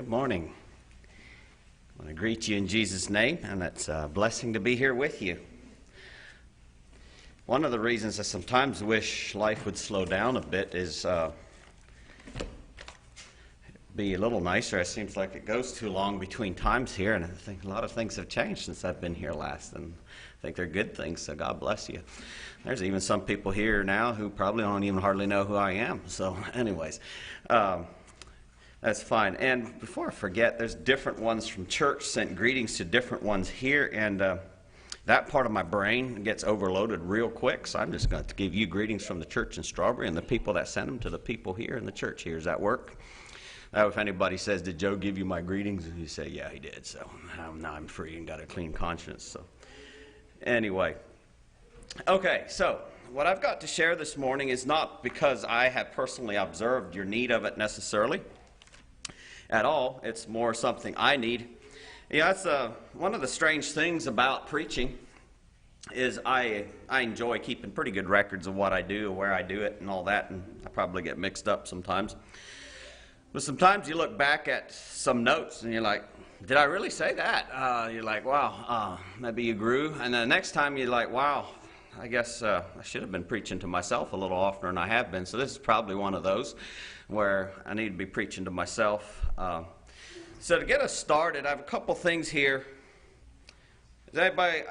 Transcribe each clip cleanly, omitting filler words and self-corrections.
Good morning. I want to greet you in Jesus' name, and it's a blessing to be here with you. One of the reasons I sometimes wish life would slow down a bit is be a little nicer. It seems like it goes too long between times here, and I think a lot of things have changed since I've been here last, and I think they're good things, so God bless you. There's even some people here now who probably don't even hardly know who I am, so anyways, that's fine. And before I forget, there's different ones from church sent greetings to different ones here, and that part of my brain gets overloaded real quick, so I'm just going to give you greetings from the church in Strawberry and the people that sent them to the people here in the church here. Does that work? If anybody says, did Joe give you my greetings? You say, yeah, he did. So now I'm free and got a clean conscience. So anyway. Okay, so what I've got to share this morning is not because I have personally observed your need of it necessarily at all. It's more something I need. Yeah, that's one of the strange things about preaching is I enjoy keeping pretty good records of what I do, where I do it, and all that, and I probably get mixed up sometimes. But sometimes you look back at some notes and you're like, did I really say that? You're like, wow, maybe you grew. And then the next time you're like, wow, I guess I should have been preaching to myself a little oftener than I have been. So this is probably one of those where I need to be preaching to myself. So to get us started, I have a couple things here. Is anybody,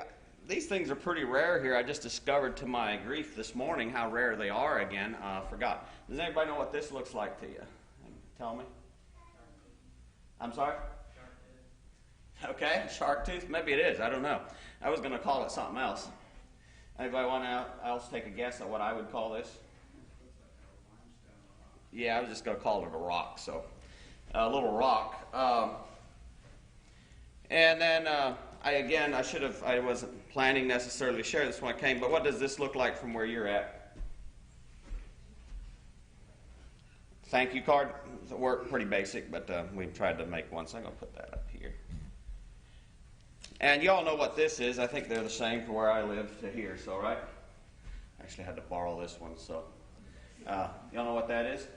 these things are pretty rare here. I just discovered to my grief this morning how rare they are again. I forgot. Does anybody know what this looks like to you? Tell me. I'm sorry? Shark tooth. Okay, shark tooth. Maybe it is. I don't know. I was going to call it something else. Anybody want to else take a guess at what I would call this? Yeah, I was just going to call it a rock. So, a little rock. And then I wasn't planning necessarily to share this when I came. But what does this look like from where you're at? Thank you card. It worked pretty basic, but we've tried to make one, so I'm going to put that up here. And you all know what this is. I think they're the same from where I live to here, so right? I actually had to borrow this one, so. Y'all know what that is?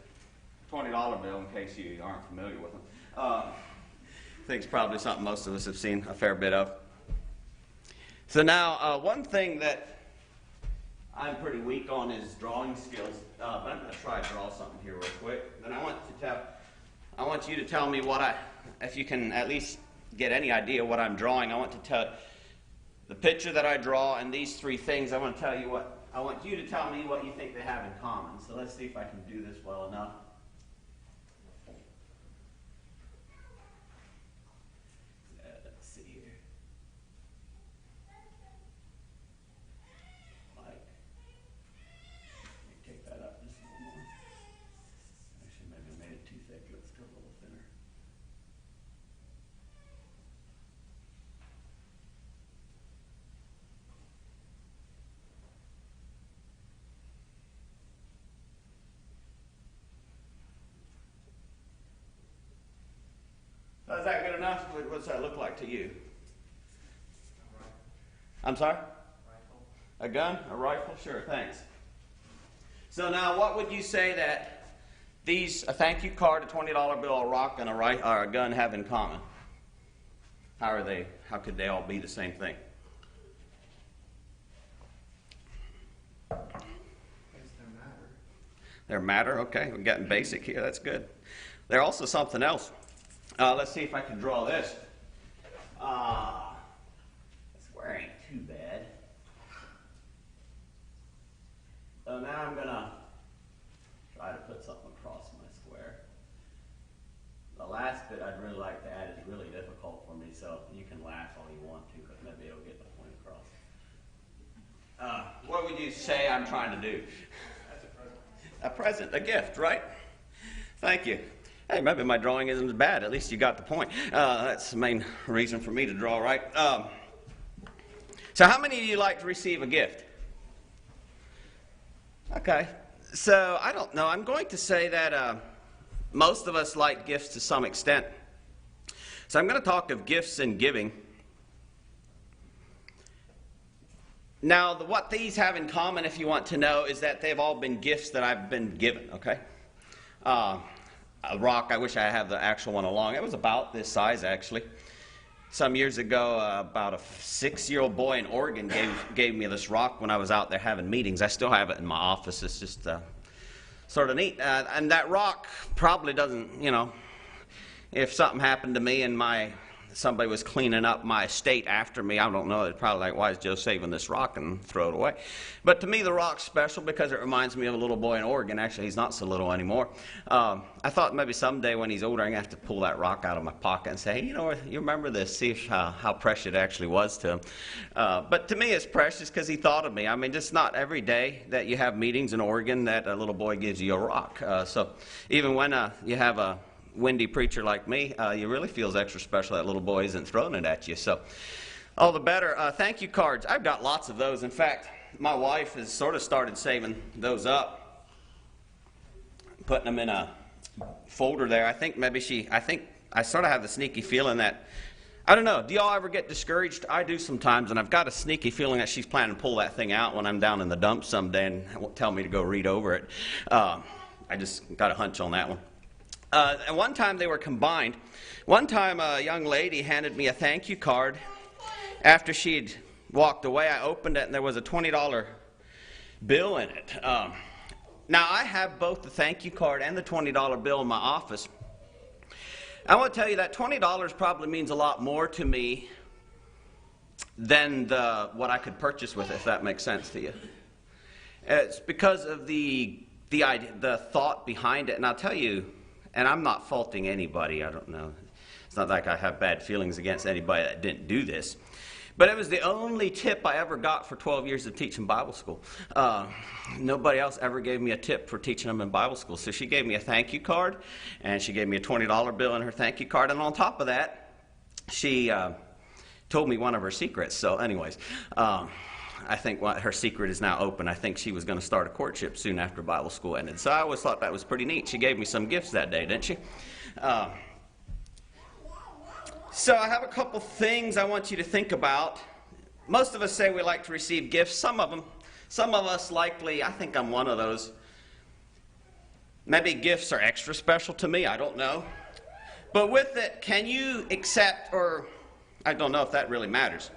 $20 bill, in case you aren't familiar with them. I think it's probably something most of us have seen a fair bit of. So now, one thing that I'm pretty weak on is drawing skills, but I'm going to try to draw something here real quick. Then I want you to tell me if you can at least get any idea what I'm drawing. I want to tell the picture that I draw and these three things. I want you to tell me what you think they have in common. So let's see if I can do this well enough. Let's see here. Is that good enough? What does that look like to you? I'm sorry? Rifle. A gun? A rifle? Sure, thanks. So now what would you say that a thank you card, a $20 bill, a rock, and a gun have in common? How could they all be the same thing? They're matter, okay. We're getting basic here, that's good. They're also something else. Let's see if I can draw this. This square ain't too bad. So now I'm going to try to put something across my square. The last bit I'd really like to add is really difficult for me, so you can laugh all you want to, but maybe it'll get the point across. What would you say I'm trying to do? That's a present, a gift, right? Thank you. Hey, maybe my drawing isn't as bad. At least you got the point. That's the main reason for me to draw, right? So how many of you like to receive a gift? Okay. So I don't know. I'm going to say that most of us like gifts to some extent. So I'm going to talk of gifts and giving. Now, what these have in common, if you want to know, is that they've all been gifts that I've been given, okay? a rock. I wish I had the actual one along. It was about this size, actually. Some years ago, about a 6-year-old boy in Oregon gave me this rock when I was out there having meetings. I still have it in my office. It's just sort of neat. And that rock probably doesn't, if something happened to me and somebody was cleaning up my estate after me, I don't know, it's probably like, why is Joe saving this rock and throw it away? But to me, the rock's special because it reminds me of a little boy in Oregon. Actually, he's not so little anymore. I thought maybe someday when he's older, I'm going to have to pull that rock out of my pocket and say, hey, you remember this, see how precious it actually was to him. But to me, it's precious because he thought of me. I mean, it's not every day that you have meetings in Oregon that a little boy gives you a rock. So even when you have a windy preacher like me, you really feels extra special that little boy isn't throwing it at you. So all the better. Thank you cards. I've got lots of those. In fact, my wife has sort of started saving those up, putting them in a folder there. I think I sort of have the sneaky feeling that, I don't know, do y'all ever get discouraged? I do sometimes, and I've got a sneaky feeling that she's planning to pull that thing out when I'm down in the dumps someday and won't tell me to go read over it. I just got a hunch on that one. And one time they were combined. One time a young lady handed me a thank you card. After she'd walked away, I opened it and there was a $20 bill in it. Now I have both the thank you card and the $20 bill in my office. I want to tell you that $20 probably means a lot more to me than what I could purchase with it, if that makes sense to you. It's because of the idea, the thought behind it. And I'll tell you, and I'm not faulting anybody, I don't know. It's not like I have bad feelings against anybody that didn't do this. But it was the only tip I ever got for 12 years of teaching Bible school. Nobody else ever gave me a tip for teaching them in Bible school. So she gave me a thank you card, and she gave me a $20 bill in her thank you card. And on top of that, she told me one of her secrets. So anyways, I think her secret is now open. I think she was going to start a courtship soon after Bible school ended. So I always thought that was pretty neat. She gave me some gifts that day, didn't she? So I have a couple things I want you to think about. Most of us say we like to receive gifts. Some of us likely, I think I'm one of those. Maybe gifts are extra special to me. I don't know. But with it, can you accept, or I don't know if that really matters.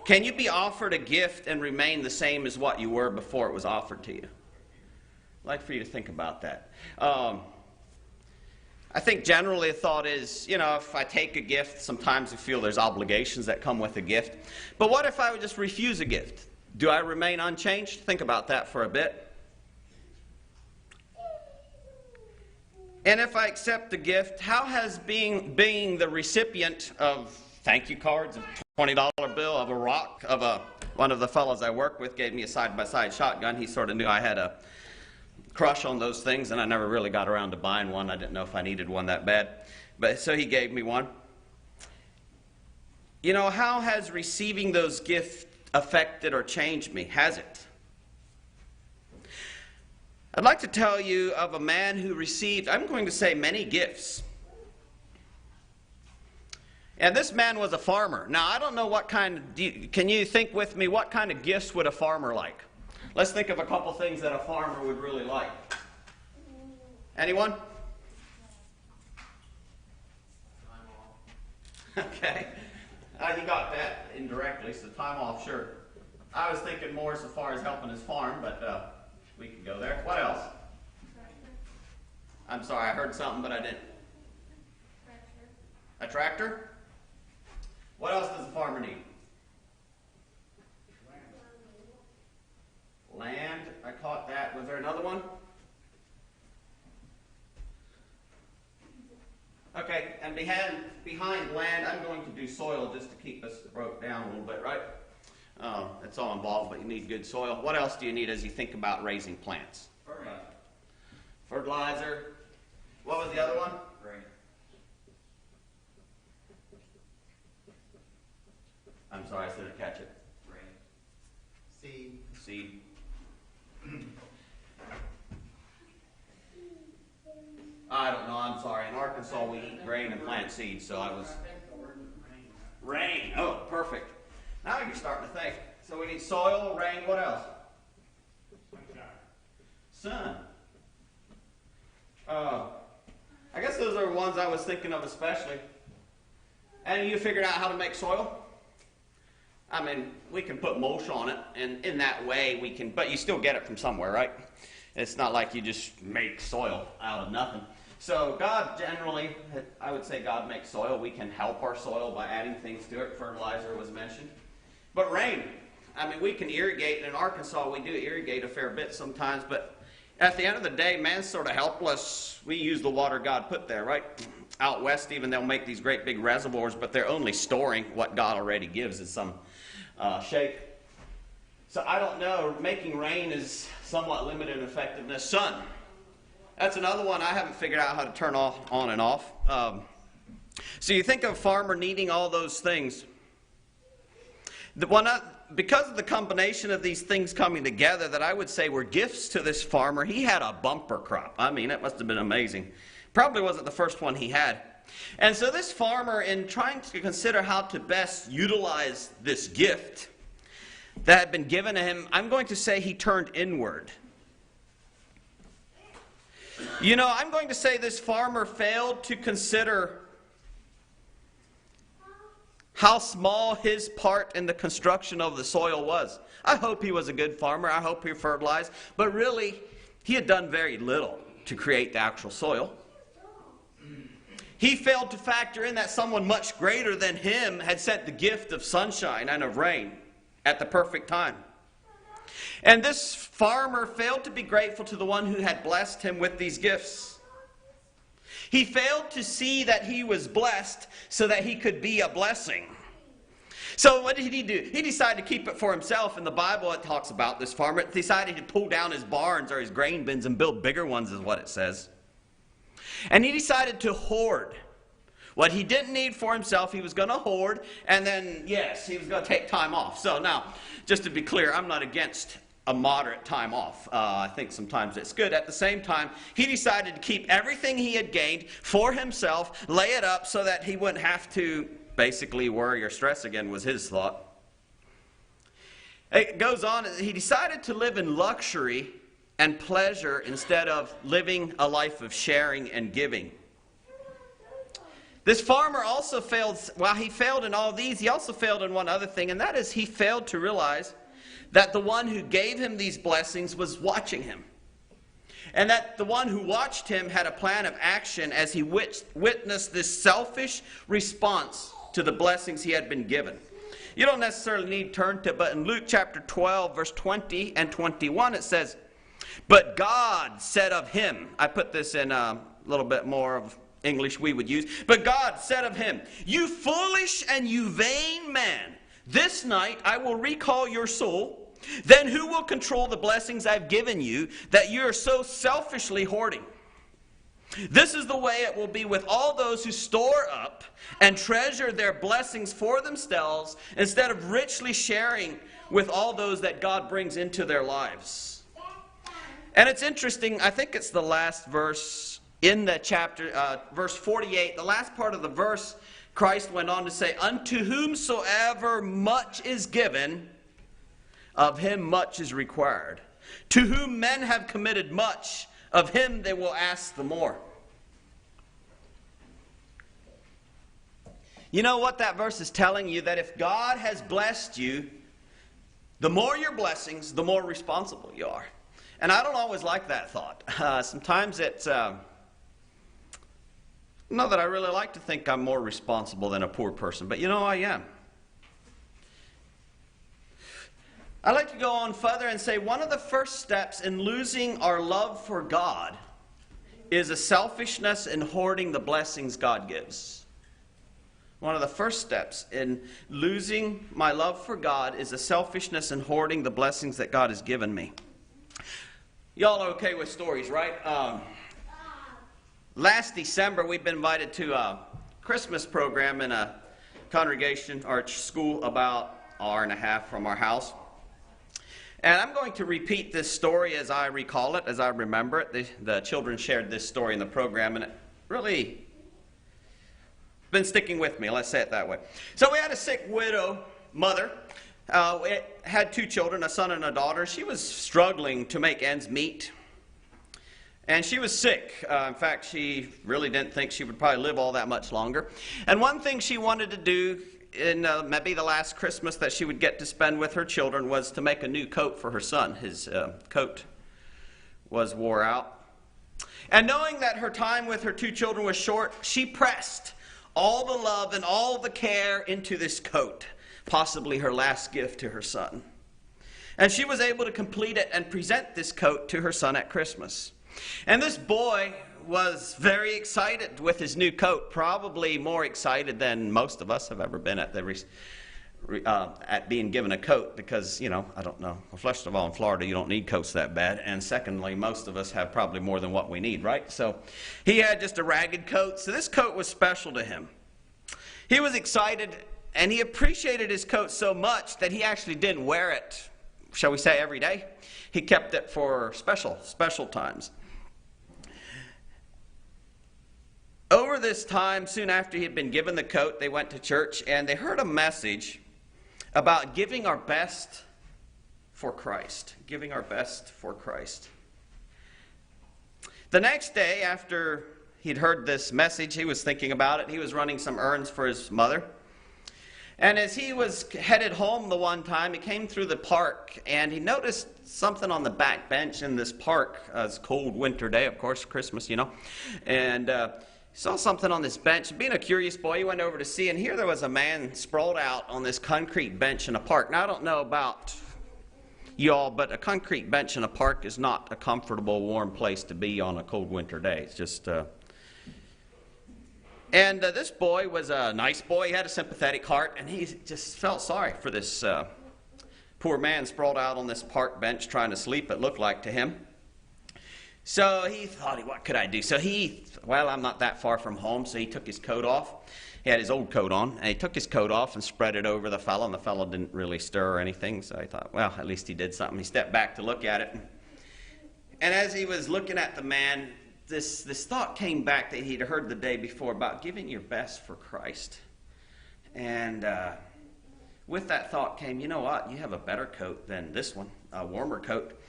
Can you be offered a gift and remain the same as what you were before it was offered to you? I'd like for you to think about that. I think generally the thought is, if I take a gift, sometimes I feel there's obligations that come with a gift. But what if I would just refuse a gift? Do I remain unchanged? Think about that for a bit. And if I accept the gift, how has being the recipient of thank you cards, a $20 bill, of a rock, one of the fellows I work with gave me a side-by-side shotgun. He sort of knew I had a crush on those things, and I never really got around to buying one. I didn't know if I needed one that bad. But so he gave me one. How has receiving those gifts affected or changed me? Has it? I'd like to tell you of a man who received, I'm going to say, many gifts. And this man was a farmer. Now, I don't know what kind can you think with me, what kind of gifts would a farmer like? Let's think of a couple things that a farmer would really like. Anyone? Okay. He got that indirectly, so time off, sure. I was thinking more so far as helping his farm, but we can go there. What else? I'm sorry, I heard something, but I didn't. A tractor? What else does a farmer need? Land. I caught that. Was there another one? Okay, and behind land, I'm going to do soil just to keep us broke down a little bit, right? It's all involved, but you need good soil. What else do you need as you think about raising plants? Fertilizer. What was the other one? Rain. I'm sorry, I said to catch it. Rain. Seed. I don't know, I'm sorry. In Arkansas, we eat grain and plant seeds, so I was... Rain. Oh, perfect. Now you're starting to think. So we need soil, rain, what else? Sun. I guess those are the ones I was thinking of especially. And you figured out how to make soil? I mean, we can put mulch on it, and in that way we can, but you still get it from somewhere, right? It's not like you just make soil out of nothing. So God generally, I would say God makes soil. We can help our soil by adding things to it. Fertilizer was mentioned. But rain, I mean, we can irrigate, and in Arkansas we do irrigate a fair bit sometimes, but at the end of the day, man's sort of helpless. We use the water God put there, right? Out west even, they'll make these great big reservoirs, but they're only storing what God already gives in some shape. So I don't know, making rain is somewhat limited in effectiveness. Sun, that's another one I haven't figured out how to turn on and off. So you think of a farmer needing all those things. Because of the combination of these things coming together that I would say were gifts to this farmer, he had a bumper crop. I mean, it must have been amazing. Probably wasn't the first one he had. And so this farmer, in trying to consider how to best utilize this gift that had been given to him, I'm going to say he turned inward. You know, I'm going to say this farmer failed to consider how small his part in the construction of the soil was. I hope he was a good farmer. I hope he fertilized. But really, he had done very little to create the actual soil. He failed to factor in that someone much greater than him had sent the gift of sunshine and of rain at the perfect time. And this farmer failed to be grateful to the one who had blessed him with these gifts. He failed to see that he was blessed so that he could be a blessing. So what did he do? He decided to keep it for himself. In the Bible, it talks about this farmer. He decided to pull down his barns or his grain bins and build bigger ones, is what it says. And he decided to hoard. What he didn't need for himself, he was going to hoard. And then, yes, he was going to take time off. So now, just to be clear, I'm not against a moderate time off. I think sometimes it's good. At the same time, he decided to keep everything he had gained for himself, lay it up so that he wouldn't have to basically worry or stress again, was his thought. It goes on, he decided to live in luxury and pleasure instead of living a life of sharing and giving. This farmer also failed, while he failed in all these, he also failed in one other thing, and that is he failed to realize that the one who gave him these blessings was watching him. And that the one who watched him had a plan of action as he witnessed this selfish response to the blessings he had been given. You don't necessarily need to turn to it, but in Luke chapter 12, verse 20 and 21, it says, "But God said of him," I put this in a little bit more of English we would use, "But God said of him, 'You foolish and you vain man, this night I will recall your soul. Then who will control the blessings I've given you that you are so selfishly hoarding? This is the way it will be with all those who store up and treasure their blessings for themselves instead of richly sharing with all those that God brings into their lives.'" And it's interesting, I think it's the last verse in the chapter, verse 48, the last part of the verse, Christ went on to say, "Unto whomsoever much is given, of him much is required. To whom men have committed much, of him they will ask the more." You know what that verse is telling you? That if God has blessed you, the more your blessings, the more responsible you are. And I don't always like that thought. Sometimes it's, not that I really like to think I'm more responsible than a poor person, but you know I am. I'd like to go on further and say one of the first steps in losing our love for God is a selfishness in hoarding the blessings God gives. One of the first steps in losing my love for God is a selfishness in hoarding the blessings that God has given me. Y'all are okay with stories, right? Last December, we've been invited to a Christmas program in a congregation or school about an hour and a half from our house. And I'm going to repeat this story as I recall it, as I remember it. The children shared this story in the program, and it really been sticking with me, let's say it that way. So we had a sick widow mother. We had two children, a son and a daughter. She was struggling to make ends meet. And she was sick. In fact, she really didn't think she would probably live all that much longer. And one thing she wanted to do in maybe the last Christmas that she would get to spend with her children was to make a new coat for her son. His coat was wore out. And knowing that her time with her two children was short, she pressed all the love and all the care into this coat, possibly her last gift to her son. And she was able to complete it and present this coat to her son at Christmas. And this boy was very excited with his new coat, probably more excited than most of us have ever been at being given a coat, because, I don't know. Well, first of all, in Florida, you don't need coats that bad. And secondly, most of us have probably more than what we need, right? So he had just a ragged coat. So this coat was special to him. He was excited, and he appreciated his coat so much that he actually didn't wear it, shall we say, every day. He kept it for special times. Over this time, soon after he had been given the coat, they went to church, and they heard a message about giving our best for Christ. Giving our best for Christ. The next day, after he'd heard this message, he was thinking about it. He was running some errands for his mother. And as he was headed home the one time, he came through the park, and he noticed something on the back bench in this park. It's a cold winter day, of course, Christmas, And he saw something on this bench. Being a curious boy, he went over to see, and here there was a man sprawled out on this concrete bench in a park. Now, I don't know about y'all, but a concrete bench in a park is not a comfortable, warm place to be on a cold winter day. It's just... And this boy was a nice boy. He had a sympathetic heart, and he just felt sorry for this poor man sprawled out on this park bench trying to sleep, it looked like to him. So he thought, what could I do? So I'm not that far from home, so he took his coat off. He had his old coat on, and he took his coat off and spread it over the fellow, and the fellow didn't really stir or anything. So I thought, well, at least he did something. He stepped back to look at it. And as he was looking at the man, this thought came back that he'd heard the day before about giving your best for Christ. And with that thought came, you know what? You have a better coat than this one, a warmer coat.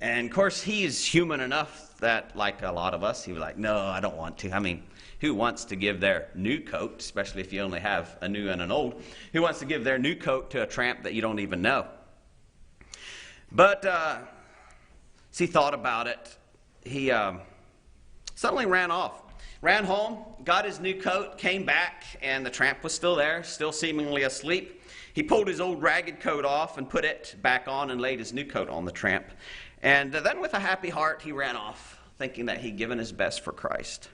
And, of course, he's human enough that, like a lot of us, he was like, no, I don't want to. I mean, who wants to give their new coat, especially if you only have a new and an old, who wants to give their new coat to a tramp that you don't even know? But as he thought about it, he suddenly ran off. Ran home, got his new coat, came back, and the tramp was still there, still seemingly asleep. He pulled his old ragged coat off and put it back on and laid his new coat on the tramp. And then with a happy heart, he ran off, thinking that he'd given his best for Christ.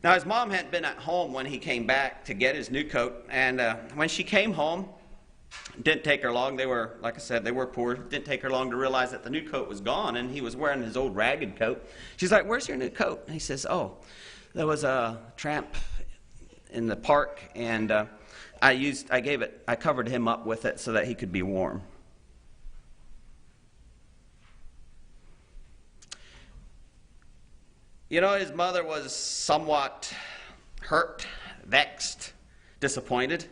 Now, his mom hadn't been at home when he came back to get his new coat. And when she came home, it didn't take her long. They were, like I said, they were poor. It didn't take her long to realize that the new coat was gone, and he was wearing his old ragged coat. She's like, where's your new coat? And he says, oh, there was a tramp in the park, and I covered him up with it so that he could be warm. His mother was somewhat hurt, vexed, disappointed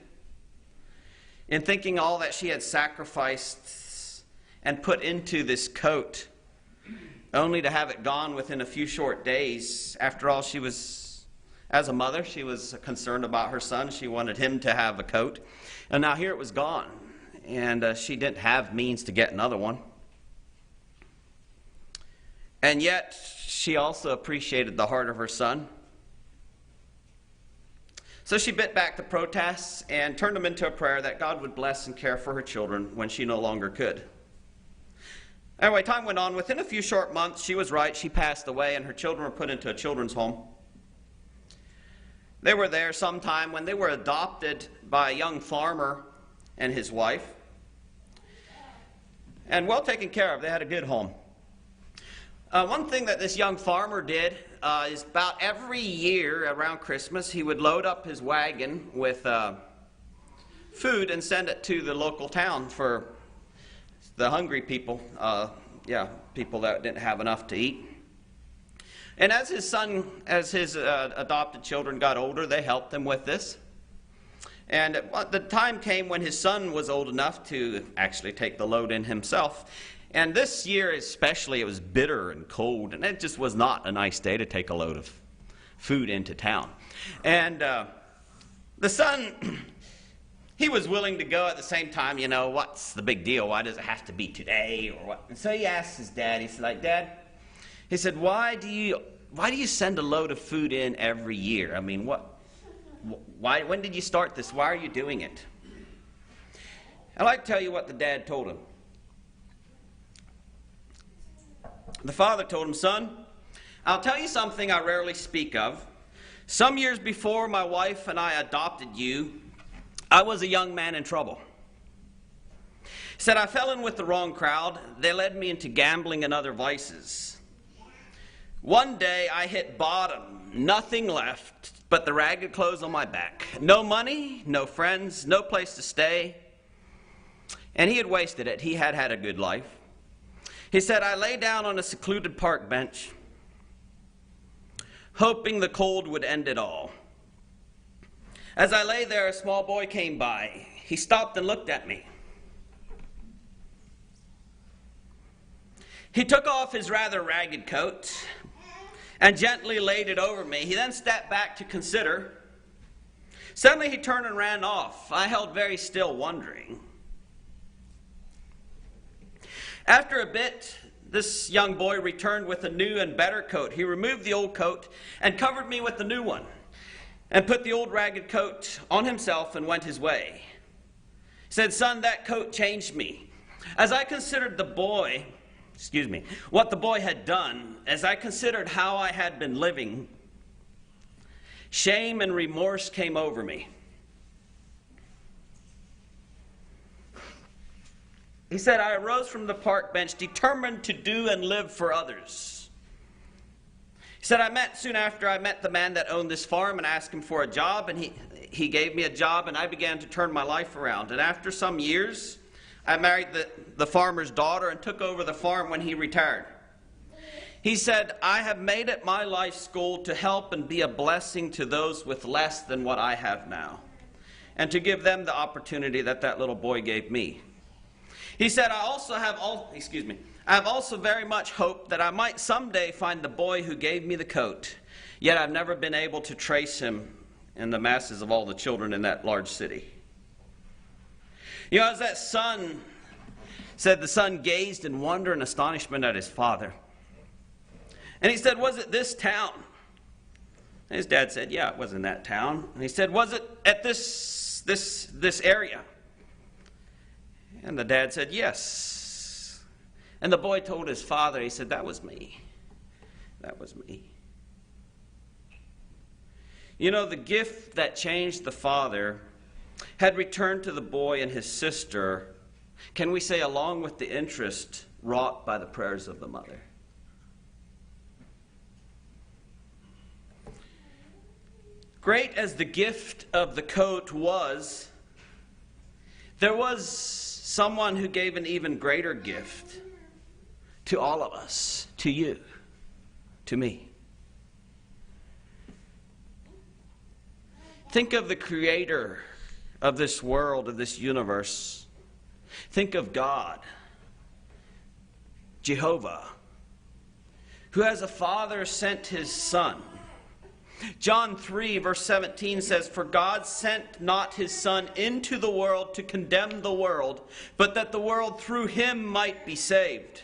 in thinking all that she had sacrificed and put into this coat, only to have it gone within a few short days. After all, as a mother, she was concerned about her son. She wanted him to have a coat. And now here it was gone. And she didn't have means to get another one. And yet, she also appreciated the heart of her son. So she bit back the protests and turned them into a prayer that God would bless and care for her children when she no longer could. Anyway, time went on. Within a few short months, she was right. She passed away, and her children were put into a children's home. They were there sometime when they were adopted by a young farmer and his wife, and well taken care of. They had a good home. One thing that this young farmer did is about every year around Christmas, he would load up his wagon with food and send it to the local town for the hungry people, people that didn't have enough to eat. And as his adopted children got older, they helped him with this. And the time came when his son was old enough to actually take the load in himself. And this year especially, it was bitter and cold, and it just was not a nice day to take a load of food into town. And the son, he was willing to go. At the same time, you know, what's the big deal? Why does it have to be today or what? And so he asked his dad, he said, like, Dad, he said, why do you send a load of food in every year? I mean, when did you start this? Why are you doing it? I'd like to tell you what the dad told him. The father told him, son, I'll tell you something I rarely speak of. Some years before my wife and I adopted you, I was a young man in trouble. He said, I fell in with the wrong crowd. They led me into gambling and other vices. One day I hit bottom, nothing left but the ragged clothes on my back. No money, no friends, no place to stay. And he had wasted it. He had had a good life. He said, I lay down on a secluded park bench, hoping the cold would end it all. As I lay there, a small boy came by. He stopped and looked at me. He took off his rather ragged coat and gently laid it over me. He then stepped back to consider. Suddenly he turned and ran off. I held very still, wondering. After a bit, this young boy returned with a new and better coat. He removed the old coat and covered me with the new one, and put the old ragged coat on himself and went his way. He said, son, that coat changed me. As I considered what the boy had done, as I considered how I had been living, shame and remorse came over me. He said, I arose from the park bench, determined to do and live for others. He said, soon after I met the man that owned this farm and asked him for a job, and he gave me a job, and I began to turn my life around. And after some years, I married the farmer's daughter and took over the farm when he retired. He said, I have made it my life's goal to help and be a blessing to those with less than what I have now, and to give them the opportunity that little boy gave me. He said, I have also very much hoped that I might someday find the boy who gave me the coat, yet I've never been able to trace him in the masses of all the children in that large city. You know, as that son said, the son gazed in wonder and astonishment at his father. And he said, was it this town? And his dad said, yeah, it was in that town. And he said, was it at this area? And the dad said, yes. And the boy told his father, he said, that was me. That was me. You know, the gift that changed the father had returned to the boy and his sister, can we say, along with the interest wrought by the prayers of the mother. Great as the gift of the coat was, there was someone who gave an even greater gift to all of us, to you, to me. Think of the creator of this world, of this universe. Think of God, Jehovah, who as a father sent his son. John 3 verse 17 says, for God sent not his son into the world to condemn the world, but that the world through him might be saved.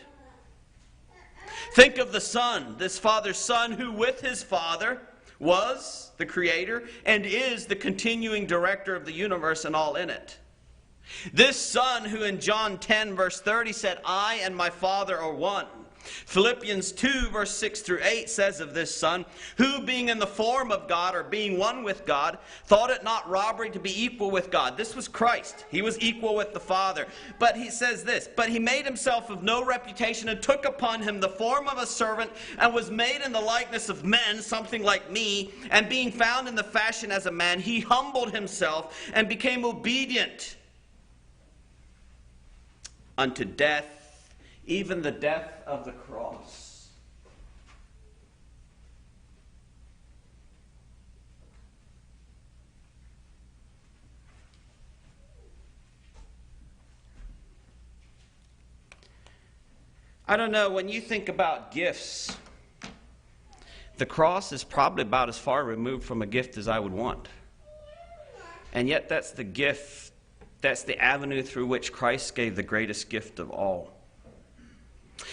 Think of the son, this father's son, who with his father was the creator and is the continuing director of the universe and all in it. This son who in John 10 verse 30 said, I and my Father are one. Philippians 2 verse 6 through 8 says of this son, who being in the form of God, or being one with God, thought it not robbery to be equal with God. This was Christ. He was equal with the Father. But he says this, but he made himself of no reputation and took upon him the form of a servant and was made in the likeness of men, something like me. And being found in the fashion as a man, he humbled himself and became obedient unto death, even the death of the cross. I don't know, when you think about gifts, the cross is probably about as far removed from a gift as I would want. And yet that's the gift, that's the avenue through which Christ gave the greatest gift of all.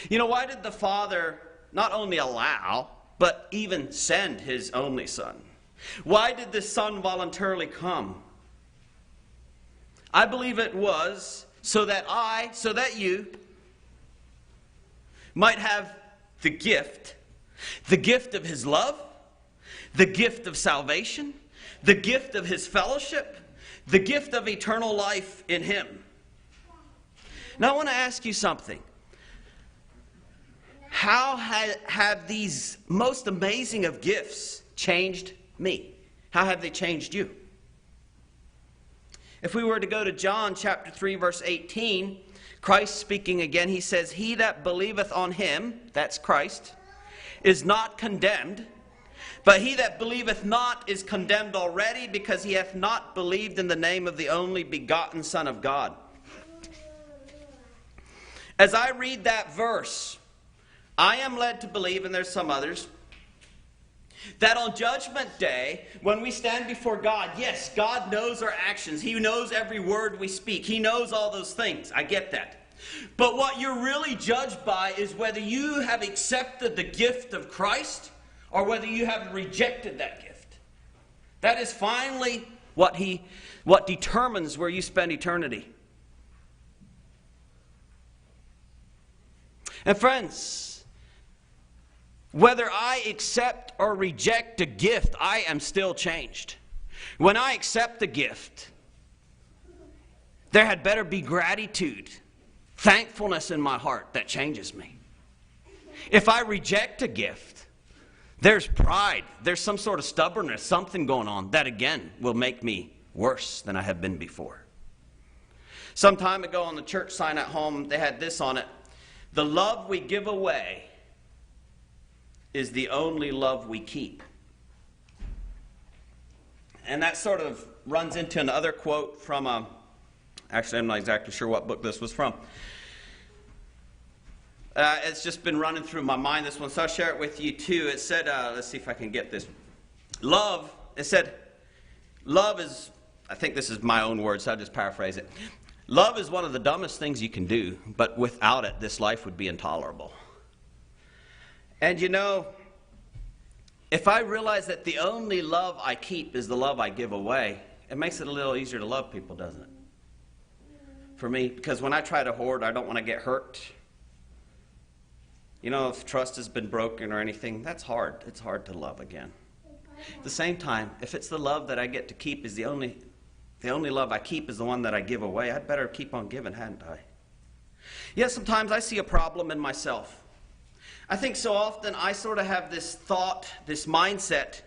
You know, why did the Father not only allow, but even send his only Son? Why did the Son voluntarily come? I believe it was so that you might have the gift of his love, the gift of salvation, the gift of his fellowship, the gift of eternal life in him. Now I want to ask you something. How have these most amazing of gifts changed me? How have they changed you? If we were to go to John chapter 3, verse 18, Christ speaking again, he says, "He that believeth on him," that's Christ, "is not condemned, but he that believeth not is condemned already, because he hath not believed in the name of the only begotten Son of God." As I read that verse, I am led to believe, and there's some others, that on Judgment Day, when we stand before God, yes, God knows our actions. He knows every word we speak. He knows all those things. I get that. But what you're really judged by is whether you have accepted the gift of Christ or whether you have rejected that gift. That is finally what determines where you spend eternity. And friends, whether I accept or reject a gift, I am still changed. When I accept the gift, there had better be gratitude, thankfulness in my heart that changes me. If I reject a gift, there's pride, there's some sort of stubbornness, something going on that again will make me worse than I have been before. Some time ago on the church sign at home, they had this on it: "The love we give away is the only love we keep." And that sort of runs into another quote from, actually I'm not exactly sure what book this was from. It's just been running through my mind, this one, so I'll share it with you too. It said, let's see if I can get this. Love is, I think this is my own words, so I'll just paraphrase it. Love is one of the dumbest things you can do, but without it, this life would be intolerable. And you know, if I realize that the only love I keep is the love I give away, it makes it a little easier to love people, doesn't it? For me, because when I try to hoard, I don't want to get hurt. You know, if trust has been broken or anything, that's hard. It's hard to love again. At the same time, if it's the love that I get to keep is the only love I keep is the one that I give away, I'd better keep on giving, hadn't I? Yet sometimes I see a problem in myself. I think so often I sort of have this thought, this mindset,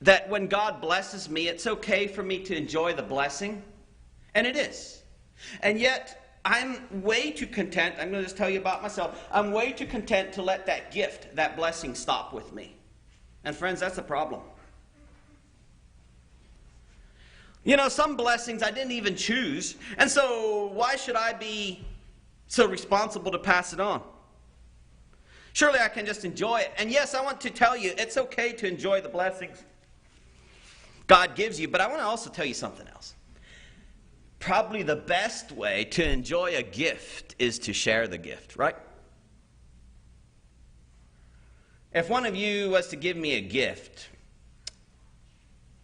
that when God blesses me, it's okay for me to enjoy the blessing. And it is. And yet, I'm way too content, I'm going to just tell you about myself, I'm way too content to let that gift, that blessing, stop with me. And friends, that's a problem. You know, some blessings I didn't even choose, and so why should I be so responsible to pass it on? Surely I can just enjoy it. And yes, I want to tell you, it's okay to enjoy the blessings God gives you, but I want to also tell you something else. Probably the best way to enjoy a gift is to share the gift, right? If one of you was to give me a gift,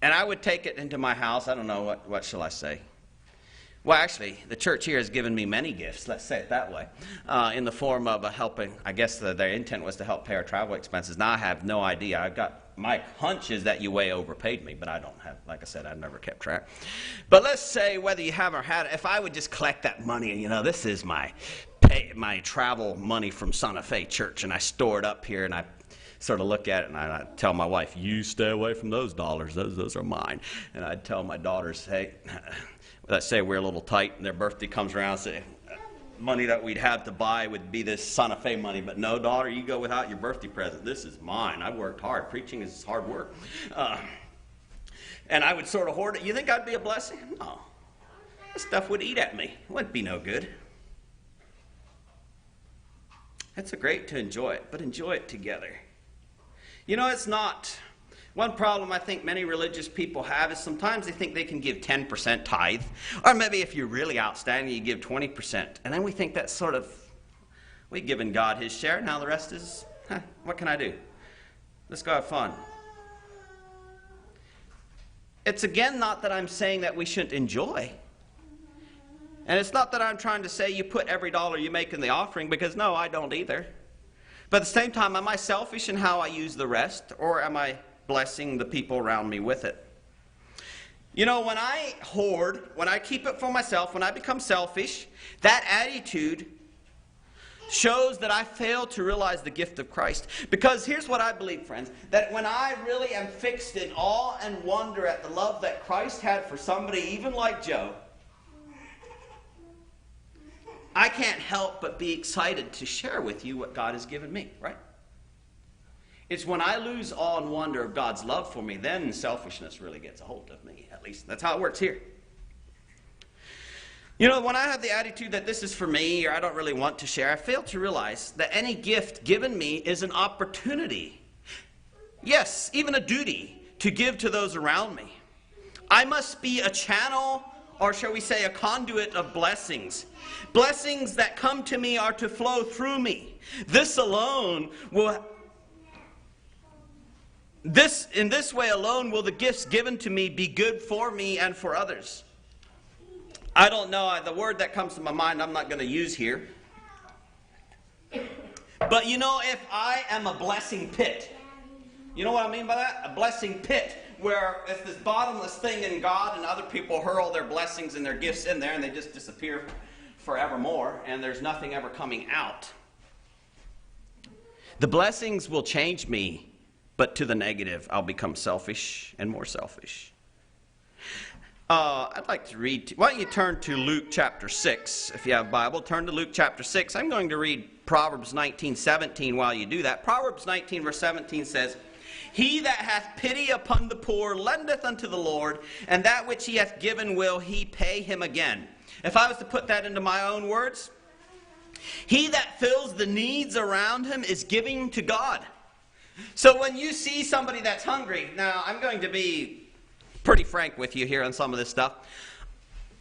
and I would take it into my house, I don't know, what shall I say? Well, actually, the church here has given me many gifts, let's say it that way, in the form of helping. I guess their intent was to help pay our travel expenses. Now I have no idea. My hunch is that you way overpaid me, but I don't have, like I said, I've never kept track. But let's say whether you have or had, if I would just collect that money, and you know, this is my travel money from Santa Fe Church, and I store it up here, and I sort of look at it, and I tell my wife, "You stay away from those dollars, those are mine." And I'd tell my daughters, "Hey," let's say we're a little tight and their birthday comes around, say money that we'd have to buy would be this Santa Fe money, but no, daughter, you go without your birthday present. This is mine. I worked hard. Preaching is hard work. And I would sort of hoard it. You think I'd be a blessing? No. This stuff would eat at me. It wouldn't be no good. It's great to enjoy it, but enjoy it together. You know, it's not. One problem I think many religious people have is sometimes they think they can give 10% tithe. Or maybe if you're really outstanding, you give 20%. And then we think that's sort of, we've given God his share. Now the rest is, what can I do? Let's go have fun. It's again not that I'm saying that we shouldn't enjoy. And it's not that I'm trying to say you put every dollar you make in the offering, because no, I don't either. But at the same time, am I selfish in how I use the rest, or am I blessing the people around me with it? You know, when I hoard, when I keep it for myself, when I become selfish, that attitude shows that I fail to realize the gift of Christ. Because here's what I believe, friends, that when I really am fixed in awe and wonder at the love that Christ had for somebody even like Joe, I can't help but be excited to share with you what God has given me, right? It's when I lose awe and wonder of God's love for me, then selfishness really gets a hold of me. At least that's how it works here. You know, when I have the attitude that this is for me, or I don't really want to share, I fail to realize that any gift given me is an opportunity. Yes, even a duty to give to those around me. I must be a channel, or shall we say a conduit of blessings. Blessings that come to me are to flow through me. This alone will... in this way alone will the gifts given to me be good for me and for others. I don't know, the word that comes to my mind I'm not going to use here. But you know, if I am a blessing pit, you know what I mean by that? A blessing pit, where it's this bottomless thing in God and other people hurl their blessings and their gifts in there and they just disappear forevermore and there's nothing ever coming out. The blessings will change me, but to the negative, I'll become selfish and more selfish. I'd like to read, why don't you turn to Luke chapter 6. If you have a Bible, turn to Luke chapter 6. I'm going to read Proverbs 19:17 while you do that. Proverbs 19 verse 17 says, "He that hath pity upon the poor lendeth unto the Lord, and that which he hath given will he pay him again." If I was to put that into my own words, he that fills the needs around him is giving to God. So when you see somebody that's hungry, now I'm going to be pretty frank with you here on some of this stuff.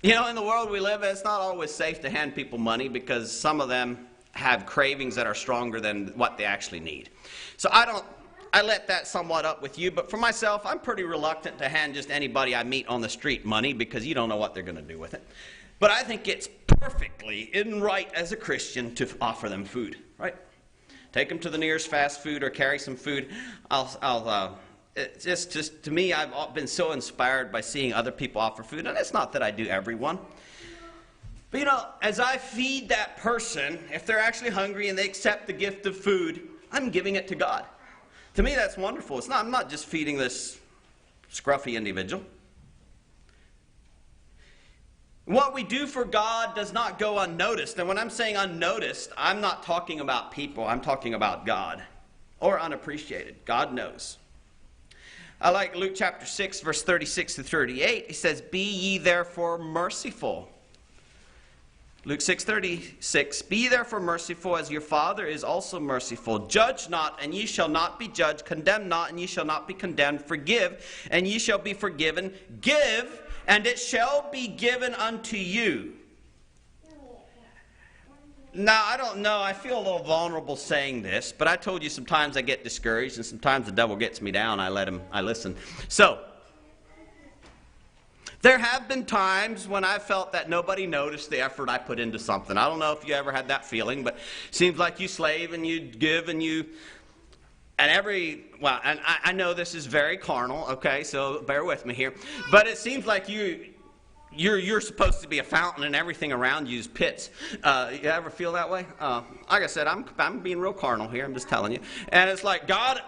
You know, in the world we live in, it's not always safe to hand people money because some of them have cravings that are stronger than what they actually need. So I let that somewhat up with you, but for myself, I'm pretty reluctant to hand just anybody I meet on the street money because you don't know what they're going to do with it. But I think it's perfectly in right as a Christian to offer them food, right? Take them to the nearest fast food or carry some food. It's just to me, I've been so inspired by seeing other people offer food, and it's not that I do everyone. But you know, as I feed that person, if they're actually hungry and they accept the gift of food, I'm giving it to God. To me, that's wonderful. I'm not just feeding this scruffy individual. What we do for God does not go unnoticed. And when I'm saying unnoticed, I'm not talking about people. I'm talking about God. Or unappreciated. God knows. I like Luke chapter 6, verse 36 to 38. He says, "Be ye therefore merciful." Luke 6:36, "Be ye therefore merciful, as your Father is also merciful. Judge not, and ye shall not be judged. Condemn not, and ye shall not be condemned. Forgive, and ye shall be forgiven. Give, and it shall be given unto you." Now, I don't know, I feel a little vulnerable saying this, but I told you sometimes I get discouraged, and sometimes the devil gets me down. I listen. So, there have been times when I felt that nobody noticed the effort I put into something. I don't know if you ever had that feeling, but it seems like you slave and you give and you... And I know this is very carnal, okay, so bear with me here. But it seems like you're supposed to be a fountain and everything around you is pits. You ever feel that way? Like I said, I'm being real carnal here, I'm just telling you. And it's like, God,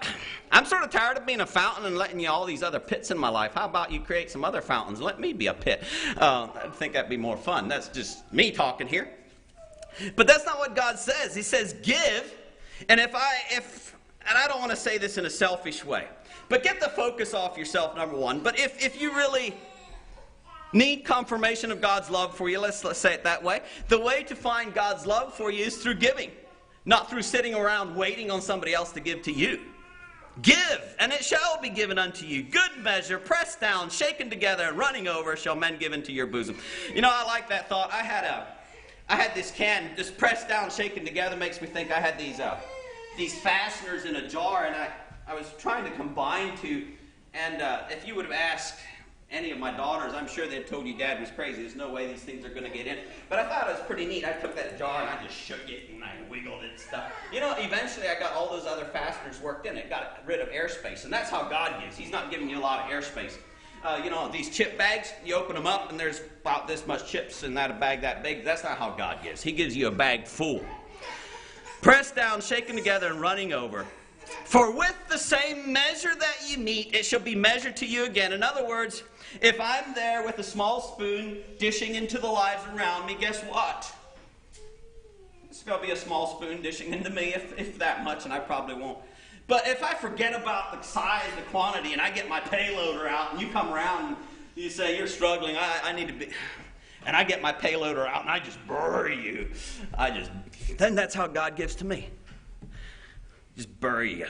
I'm sort of tired of being a fountain and letting you all these other pits in my life. How about you create some other fountains? Let me be a pit. I think that'd be more fun. That's just me talking here. But that's not what God says. He says, give. And and I don't want to say this in a selfish way, but get the focus off yourself, number one. But if you really need confirmation of God's love for you, let's say it that way, the way to find God's love for you is through giving. not through sitting around waiting on somebody else to give to you. Give, and it shall be given unto you. Good measure, pressed down, shaken together, and running over, shall men give into your bosom. You know, I like that thought. I had this can, just pressed down, shaken together, makes me think I had these fasteners in a jar, and I was trying to combine two. And if you would have asked any of my daughters, I'm sure they'd told you Dad was crazy. There's no way these things are going to get in. But I thought it was pretty neat. I took that jar and I just shook it and I wiggled it and stuff. You know, eventually I got all those other fasteners worked in it. Got rid of airspace. And that's how God gives. He's not giving you a lot of airspace. You know, these chip bags, you open them up and there's about this much chips in that bag that big. That's not how God gives. He gives you a bag full. Pressed down, shaken together, and running over. For with the same measure that you meet, it shall be measured to you again. In other words, if I'm there with a small spoon dishing into the lives around me, guess what? It's going to be a small spoon dishing into me, if that much, and I probably won't. But if I forget about the size, the quantity, and I get my payloader out, and you come around and you say, you're struggling, I need to be... And I get my payloader out, and I just bury you. Then that's how God gives to me. Just bury you.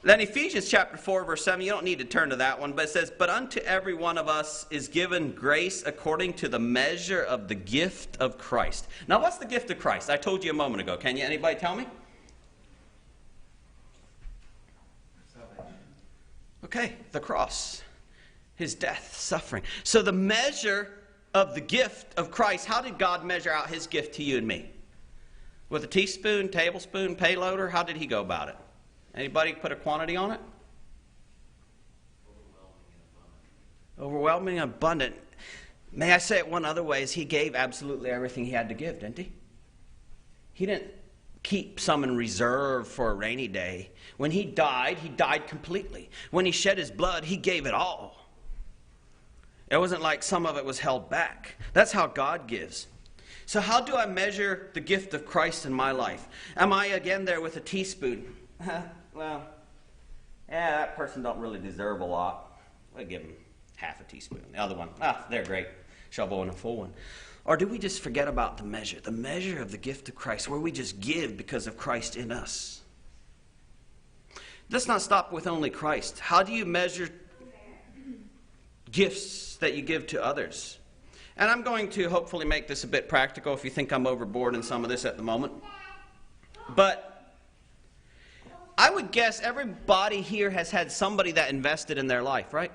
Then Ephesians chapter 4, verse 7, you don't need to turn to that one, but it says, but unto every one of us is given grace according to the measure of the gift of Christ. Now, what's the gift of Christ? I told you a moment ago. Can you? Anybody tell me? Okay, the cross. His death, suffering. So the measure of the gift of Christ, how did God measure out his gift to you and me? With a teaspoon, tablespoon, payloader? How did he go about it? Anybody put a quantity on it? Overwhelming and abundant. May I say it one other way, is he gave absolutely everything he had to give, didn't he? He didn't keep some in reserve for a rainy day. When he died completely. When he shed his blood, he gave it all. It wasn't like some of it was held back. That's how God gives. So how do I measure the gift of Christ in my life? Am I again there with a teaspoon? Well, yeah, that person don't really deserve a lot. I'll give them half a teaspoon. The other one, they're great. Shovel in a full one. Or do we just forget about the measure of the gift of Christ, where we just give because of Christ in us? Let's not stop with only Christ. How do you measure gifts that you give to others? And I'm going to hopefully make this a bit practical if you think I'm overboard in some of this at the moment. But I would guess everybody here has had somebody that invested in their life, right?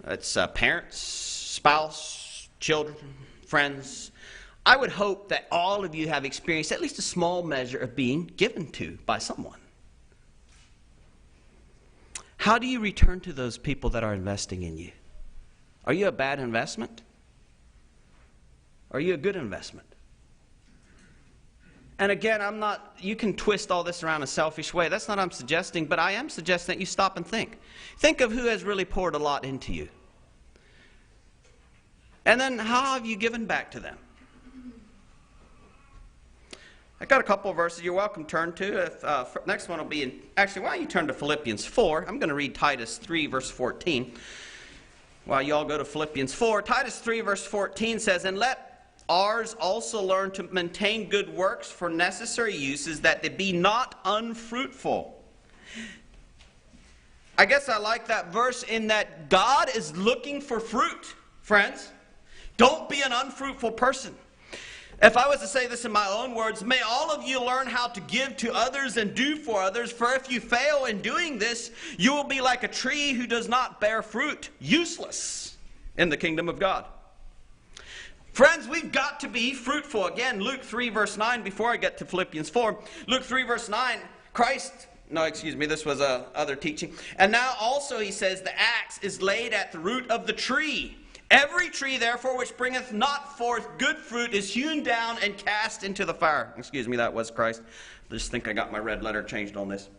It's parents, spouse, children, friends. I would hope that all of you have experienced at least a small measure of being given to by someone. How do you return to those people that are investing in you? Are you a bad investment? Are you a good investment? And again, you can twist all this around a selfish way. That's not what I'm suggesting, but I am suggesting that you stop and think. Think of who has really poured a lot into you. And then how have you given back to them? I got a couple of verses you're welcome to turn to. Next one will be actually, why don't you turn to Philippians 4? I'm going to read Titus 3, verse 14. While you all go to Philippians 4, Titus 3, verse 14 says, and let ours also learn to maintain good works for necessary uses, that they be not unfruitful. I guess I like that verse in that God is looking for fruit, friends. Don't be an unfruitful person. If I was to say this in my own words, may all of you learn how to give to others and do for others, for if you fail in doing this, you will be like a tree who does not bear fruit, useless in the kingdom of God. Friends, we've got to be fruitful. Again, Luke 3, verse 9, before I get to Philippians 4. Luke 3, verse 9, this was other teaching. And now also, he says, the axe is laid at the root of the tree. Every tree, therefore, which bringeth not forth good fruit is hewn down and cast into the fire. That was Christ. I just think I got my red letter changed on this.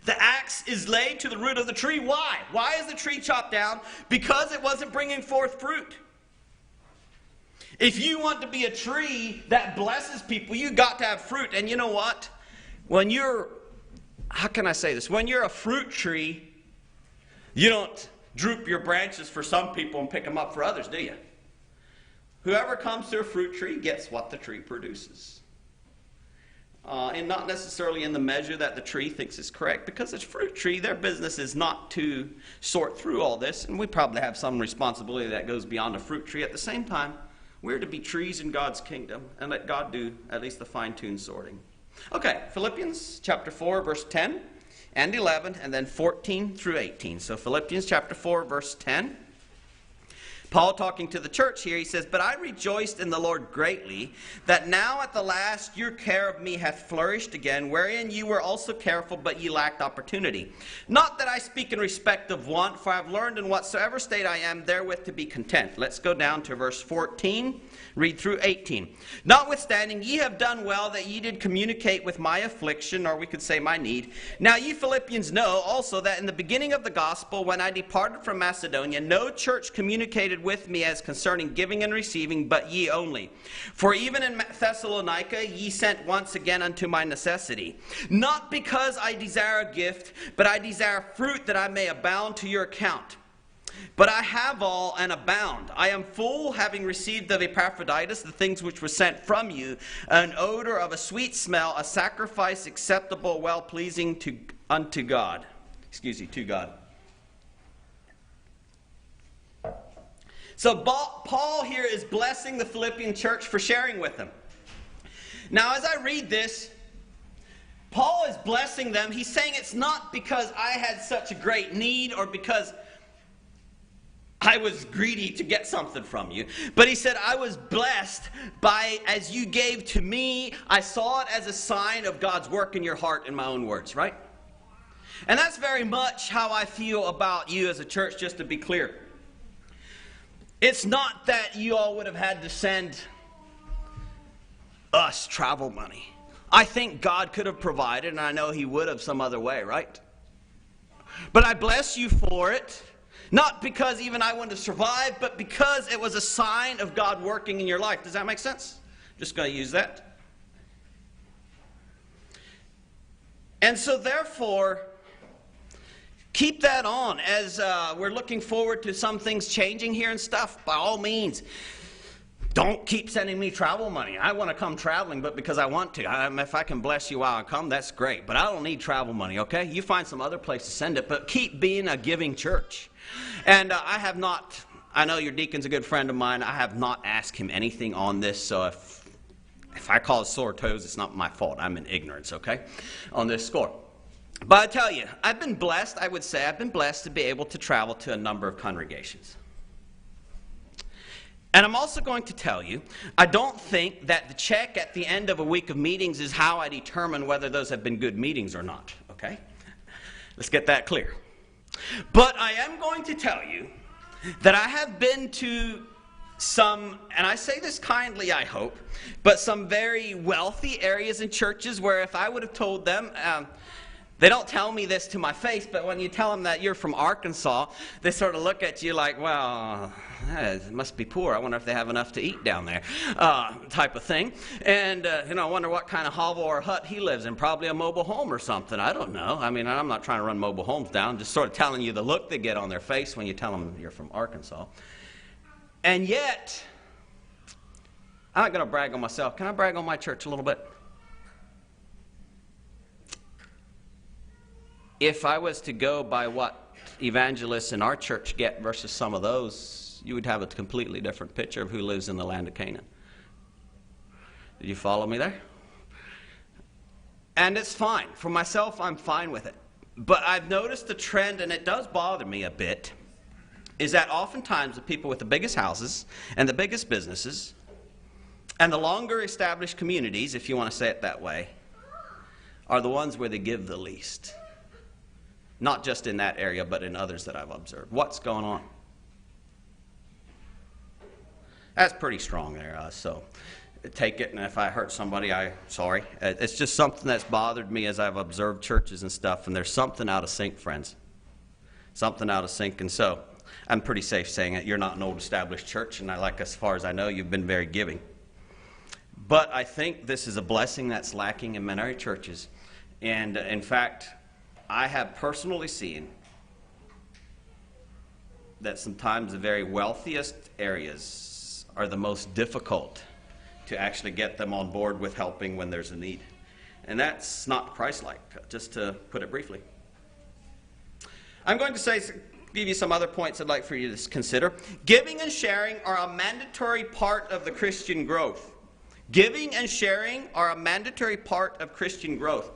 The axe is laid to the root of the tree. Why? Why is the tree chopped down? Because it wasn't bringing forth fruit. If you want to be a tree that blesses people, you got to have fruit. And you know what? When you're a fruit tree, you don't droop your branches for some people and pick them up for others, do you? Whoever comes to a fruit tree gets what the tree produces. And not necessarily in the measure that the tree thinks is correct, because it's a fruit tree, their business is not to sort through all this, and we probably have some responsibility that goes beyond a fruit tree. At the same time, we're to be trees in God's kingdom and let God do at least the fine-tuned sorting. Okay, Philippians chapter 4, verse 10 and 11, and then 14 through 18. So Philippians chapter 4, verse 10. Paul talking to the church here, he says, "But I rejoiced in the Lord greatly, that now at the last your care of me hath flourished again, wherein you were also careful, but ye lacked opportunity. Not that I speak in respect of want, for I have learned in whatsoever state I am, therewith to be content." Let's go down to verse 14, read through 18. "Notwithstanding, ye have done well that ye did communicate with my affliction," or we could say my need. "Now ye Philippians know also that in the beginning of the gospel, when I departed from Macedonia, no church communicated with me as concerning giving and receiving, but ye only. For even in Thessalonica ye sent once again unto my necessity. Not because I desire a gift, but I desire fruit, that I may abound to your account. But I have all and abound. I am full, having received of Epaphroditus the things which were sent from you, an odor of a sweet smell, a sacrifice acceptable, well-pleasing unto God." To God. So Paul here is blessing the Philippian church for sharing with them. Now, as I read this, Paul is blessing them. He's saying it's not because I had such a great need or because I was greedy to get something from you. But he said, I was blessed by, as you gave to me, I saw it as a sign of God's work in your heart, in my own words, right? And that's very much how I feel about you as a church, just to be clear. It's not that you all would have had to send us travel money. I think God could have provided, and I know He would have some other way, right? But I bless you for it, not because even I wanted to survive, but because it was a sign of God working in your life. Does that make sense? Just going to use that. And so therefore, keep that on as we're looking forward to some things changing here and stuff. By all means, don't keep sending me travel money. I want to come traveling, but because I want to. If I can bless you while I come, that's great. But I don't need travel money, okay? You find some other place to send it, but keep being a giving church. And I have not, I know your deacon's a good friend of mine. I have not asked him anything on this, so if I call it sore toes, it's not my fault. I'm in ignorance, okay, on this score. But I tell you, I've been blessed, I would say, I've been blessed to be able to travel to a number of congregations. And I'm also going to tell you, I don't think that the check at the end of a week of meetings is how I determine whether those have been good meetings or not, okay? Let's get that clear. But I am going to tell you that I have been to some, and I say this kindly, I hope, but some very wealthy areas and churches where if I would have told them, they don't tell me this to my face, but when you tell them that you're from Arkansas, they sort of look at you like, well, it must be poor. I wonder if they have enough to eat down there, type of thing. And, I wonder what kind of hovel or hut he lives in. Probably a mobile home or something. I don't know. I mean, I'm not trying to run mobile homes down. I'm just sort of telling you the look they get on their face when you tell them you're from Arkansas. And yet, I'm not going to brag on myself. Can I brag on my church a little bit? If I was to go by what evangelists in our church get versus some of those, you would have a completely different picture of who lives in the land of Canaan. Did you follow me there? And it's fine. For myself, I'm fine with it. But I've noticed the trend, and it does bother me a bit, is that oftentimes the people with the biggest houses and the biggest businesses and the longer established communities, if you want to say it that way, are the ones where they give the least. Not just in that area, but in others that I've observed. What's going on? That's pretty strong there, so take it, and if I hurt somebody, sorry. It's just something that's bothered me as I've observed churches and stuff, and there's something out of sync, friends. Something out of sync, and so I'm pretty safe saying it. You're not an old established church, and as far as I know, you've been very giving. But I think this is a blessing that's lacking in Mennonite churches, and in fact, I have personally seen that sometimes the very wealthiest areas are the most difficult to actually get them on board with helping when there's a need. And that's not Christ-like, just to put it briefly. I'm going to give you some other points I'd like for you to consider. Giving and sharing are a mandatory part of the Christian growth. Giving and sharing are a mandatory part of Christian growth.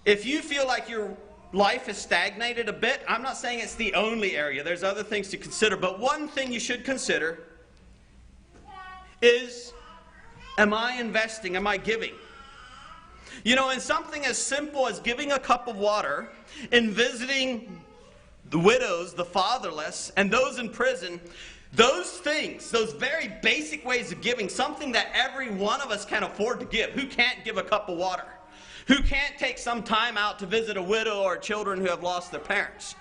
If you feel like your life is stagnated a bit, I'm not saying it's the only area. There's other things to consider. But one thing you should consider is, am I investing? Am I giving? You know, in something as simple as giving a cup of water, in visiting the widows, the fatherless, and those in prison, those things, those very basic ways of giving, something that every one of us can afford to give. Who can't give a cup of water? Who can't take some time out to visit a widow or children who have lost their parents?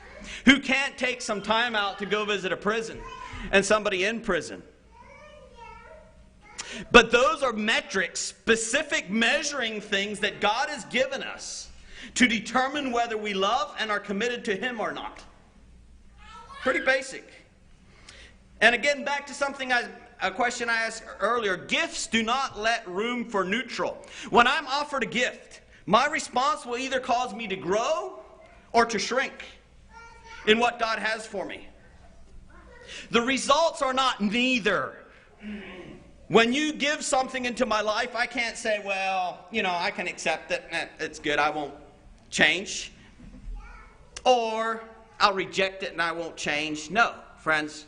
Who can't take some time out to go visit a prison and somebody in prison? But those are metrics, specific measuring things that God has given us to determine whether we love and are committed to Him or not. Pretty basic. And again, back to a question I asked earlier. Gifts do not let room for neutral. When I'm offered a gift, my response will either cause me to grow or to shrink in what God has for me. The results are not neither. When you give something into my life, I can't say, well, you know, I can accept it. It's good. I won't change. Or I'll reject it and I won't change. No, friends.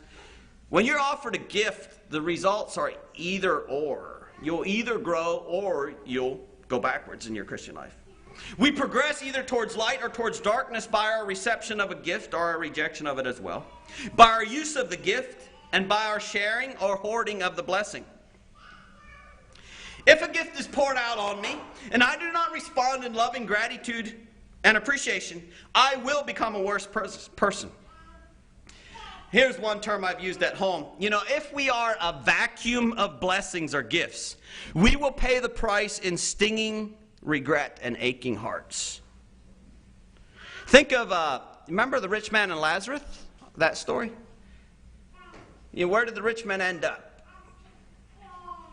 When you're offered a gift, the results are either or. You'll either grow or you'll go backwards in your Christian life. We progress either towards light or towards darkness by our reception of a gift or our rejection of it as well. By our use of the gift and by our sharing or hoarding of the blessing. If a gift is poured out on me and I do not respond in loving gratitude and appreciation, I will become a worse person. Here's one term I've used at home. You know, if we are a vacuum of blessings or gifts, we will pay the price in stinging regret and aching hearts. Think of, remember the rich man and Lazarus? That story? You know, where did the rich man end up?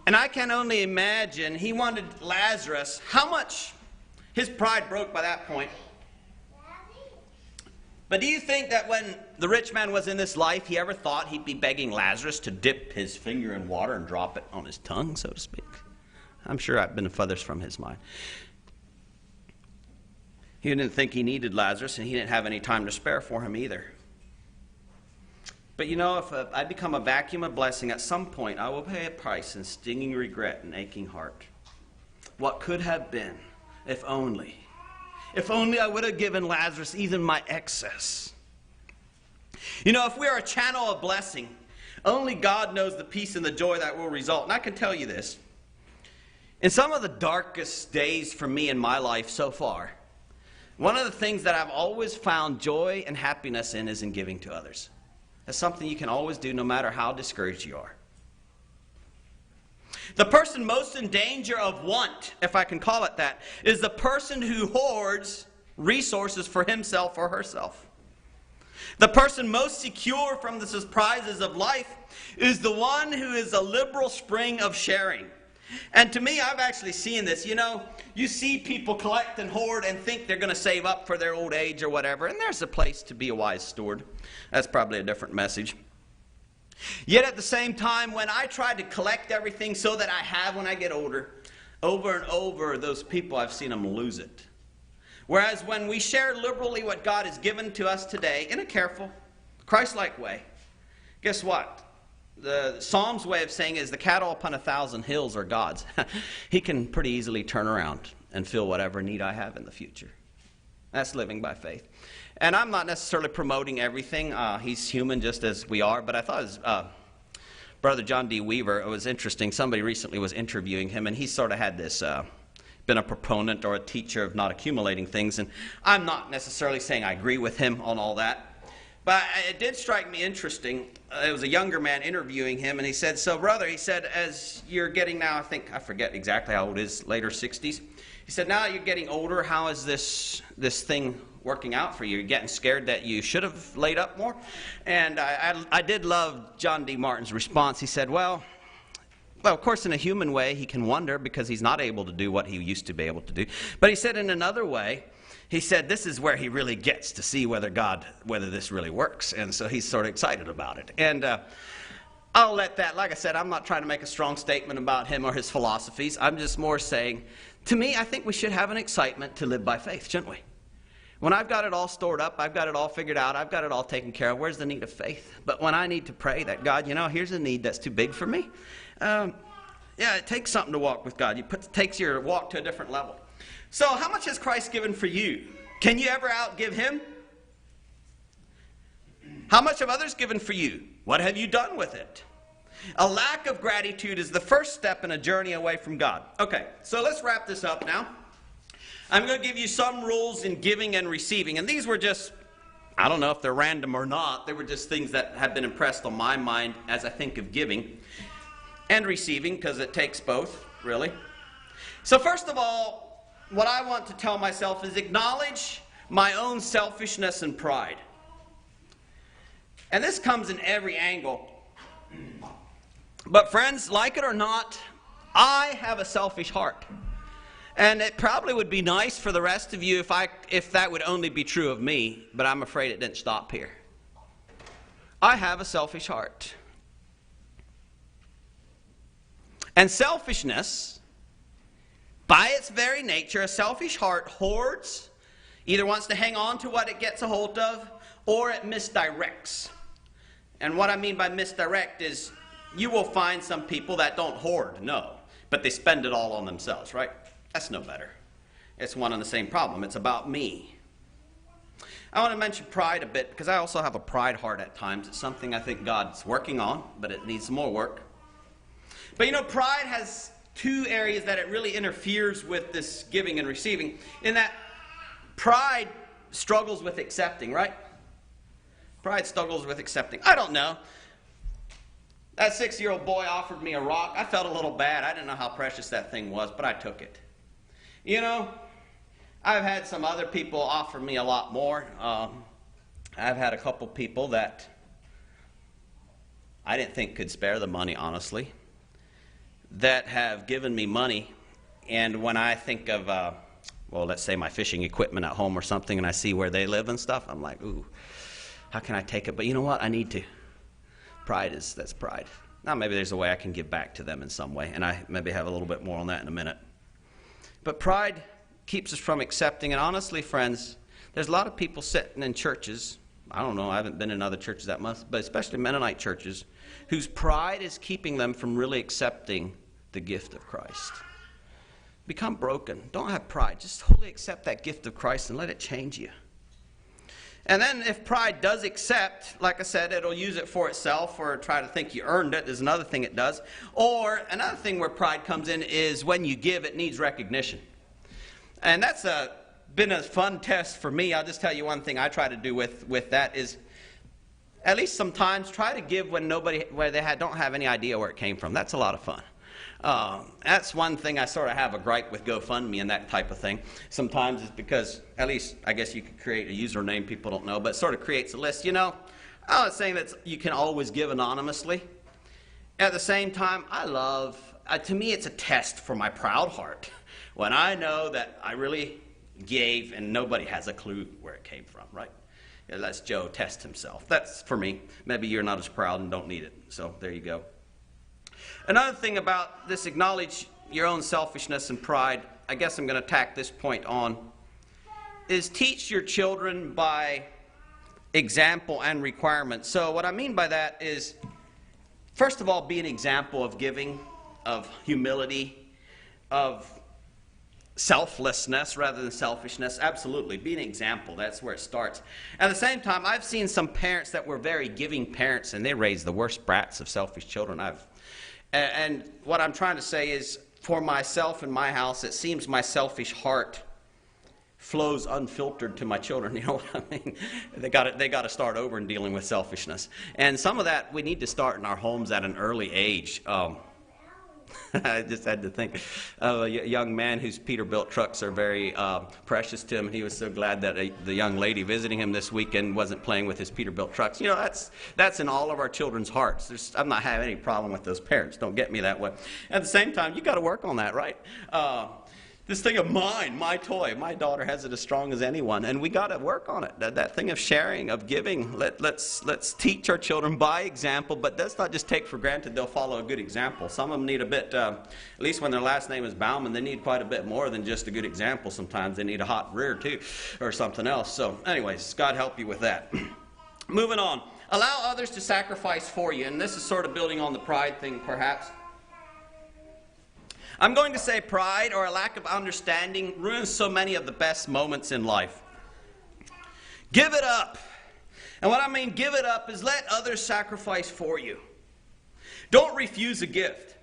And I can only imagine he wanted Lazarus, how much his pride broke by that point. But do you think that when the rich man was in this life, he ever thought he'd be begging Lazarus to dip his finger in water and drop it on his tongue, so to speak? I'm sure I've been furthest from his mind. He didn't think he needed Lazarus, and he didn't have any time to spare for him either. But you know, if I become a vacuum of blessing, at some point I will pay a price in stinging regret and aching heart. What could have been, if only. If only I would have given Lazarus even my excess. You know, if we are a channel of blessing, only God knows the peace and the joy that will result. And I can tell you this. In some of the darkest days for me in my life so far, one of the things that I've always found joy and happiness in is in giving to others. That's something you can always do no matter how discouraged you are. The person most in danger of want, if I can call it that, is the person who hoards resources for himself or herself. The person most secure from the surprises of life is the one who is a liberal spring of sharing. And to me, I've actually seen this. You know, you see people collect and hoard and think they're going to save up for their old age or whatever, and there's a place to be a wise steward. That's probably a different message. Yet at the same time, when I try to collect everything so that I have when I get older, over and over, those people, I've seen them lose it. Whereas when we share liberally what God has given to us today in a careful, Christ-like way, guess what? The Psalm's way of saying is the cattle upon 1,000 hills are God's. He can pretty easily turn around and fill whatever need I have in the future. That's living by faith. And I'm not necessarily promoting everything. He's human just as we are. But I thought his brother John D. Weaver, it was interesting. Somebody recently was interviewing him, and he sort of had this, been a proponent or a teacher of not accumulating things. And I'm not necessarily saying I agree with him on all that. But it did strike me interesting. It was a younger man interviewing him, and he said, so brother, he said, as you're getting now, I forget exactly how old it is, later 60s. He said, now you're getting older, how is this thing working out for you. You're getting scared that you should have laid up more. And I did love John D. Martin's response. He said, well, of course, in a human way, he can wonder because he's not able to do what he used to be able to do. But he said in another way, he said this is where he really gets to see whether this really works. And so he's sort of excited about it. And I'll let that, like I said, I'm not trying to make a strong statement about him or his philosophies. I'm just more saying, to me, I think we should have an excitement to live by faith, shouldn't we? When I've got it all stored up, I've got it all figured out, I've got it all taken care of, where's the need of faith? But when I need to pray that, God, here's a need that's too big for me. It takes something to walk with God. It takes your walk to a different level. So how much has Christ given for you? Can you ever outgive him? How much have others given for you? What have you done with it? A lack of gratitude is the first step in a journey away from God. Okay, so let's wrap this up now. I'm going to give you some rules in giving and receiving. And these were just, I don't know if they're random or not. They were just things that have been impressed on my mind as I think of giving and receiving, because it takes both, really. So first of all, what I want to tell myself is acknowledge my own selfishness and pride. And this comes in every angle. But friends, like it or not, I have a selfish heart. And it probably would be nice for the rest of you if that would only be true of me, but I'm afraid it didn't stop here. I have a selfish heart. And selfishness, by its very nature, a selfish heart hoards, either wants to hang on to what it gets a hold of, or it misdirects. And what I mean by misdirect is you will find some people that don't hoard, no, but they spend it all on themselves, right? That's no better. It's one and the same problem. It's about me. I want to mention pride a bit because I also have a pride heart at times. It's something I think God's working on, but it needs some more work. But pride has two areas that it really interferes with this giving and receiving. In that pride struggles with accepting, right? Pride struggles with accepting. I don't know. That 6-year-old boy offered me a rock. I felt a little bad. I didn't know how precious that thing was, but I took it. I've had some other people offer me a lot more. I've had a couple people that I didn't think could spare the money, honestly, that have given me money. And when I think of, let's say my fishing equipment at home or something, and I see where they live and stuff, I'm like, ooh, how can I take it? But you know what? I need to. That's pride. Now maybe there's a way I can give back to them in some way, and I maybe have a little bit more on that in a minute. But pride keeps us from accepting, and honestly, friends, there's a lot of people sitting in churches, I don't know, I haven't been in other churches that much, but especially Mennonite churches, whose pride is keeping them from really accepting the gift of Christ. Become broken. Don't have pride. Just wholly accept that gift of Christ and let it change you. And then if pride does accept, like I said, it'll use it for itself or try to think you earned it. There's another thing it does. Or another thing where pride comes in is when you give, it needs recognition. And that's been a fun test for me. I'll just tell you one thing I try to do with that is at least sometimes try to give when they don't have any idea where it came from. That's a lot of fun. That's one thing I sort of have a gripe with GoFundMe and that type of thing. Sometimes it's because, at least I guess you could create a username people don't know, but it sort of creates a list. I'm not saying that you can always give anonymously. At the same time, to me it's a test for my proud heart when I know that I really gave and nobody has a clue where it came from, right? It lets Joe test himself. That's for me. Maybe you're not as proud and don't need it. So there you go. Another thing about this, acknowledge your own selfishness and pride, I guess I'm going to tack this point on, is teach your children by example and requirement. So what I mean by that is, first of all, be an example of giving, of humility, of selflessness rather than selfishness. Absolutely, be an example. That's where it starts. At the same time, I've seen some parents that were very giving parents, and they raised the worst brats of selfish children. And what I'm trying to say is, for myself and my house, it seems my selfish heart flows unfiltered to my children. You know what I mean? They got to start over in dealing with selfishness. And some of that we need to start in our homes at an early age. I just had to think of a young man whose Peterbilt trucks are very precious to him. He was so glad that the young lady visiting him this weekend wasn't playing with his Peterbilt trucks. You know, that's in all of our children's hearts. I'm not having any problem with those parents. Don't get me that way. At the same time, you got to work on that, right? This thing of mine, my toy, my daughter has it as strong as anyone, and we got to work on it. That thing of sharing, of giving. Let's teach our children by example, but let's not just take for granted they'll follow a good example. Some of them need a bit, at least when their last name is Bauman, they need quite a bit more than just a good example. Sometimes they need a hot rear too, or something else. So, anyways, God help you with that. Moving on. Allow others to sacrifice for you, and this is sort of building on the pride thing, perhaps. I'm going to say pride or a lack of understanding ruins so many of the best moments in life. Give it up. And what I mean give it up is let others sacrifice for you. Don't refuse a gift.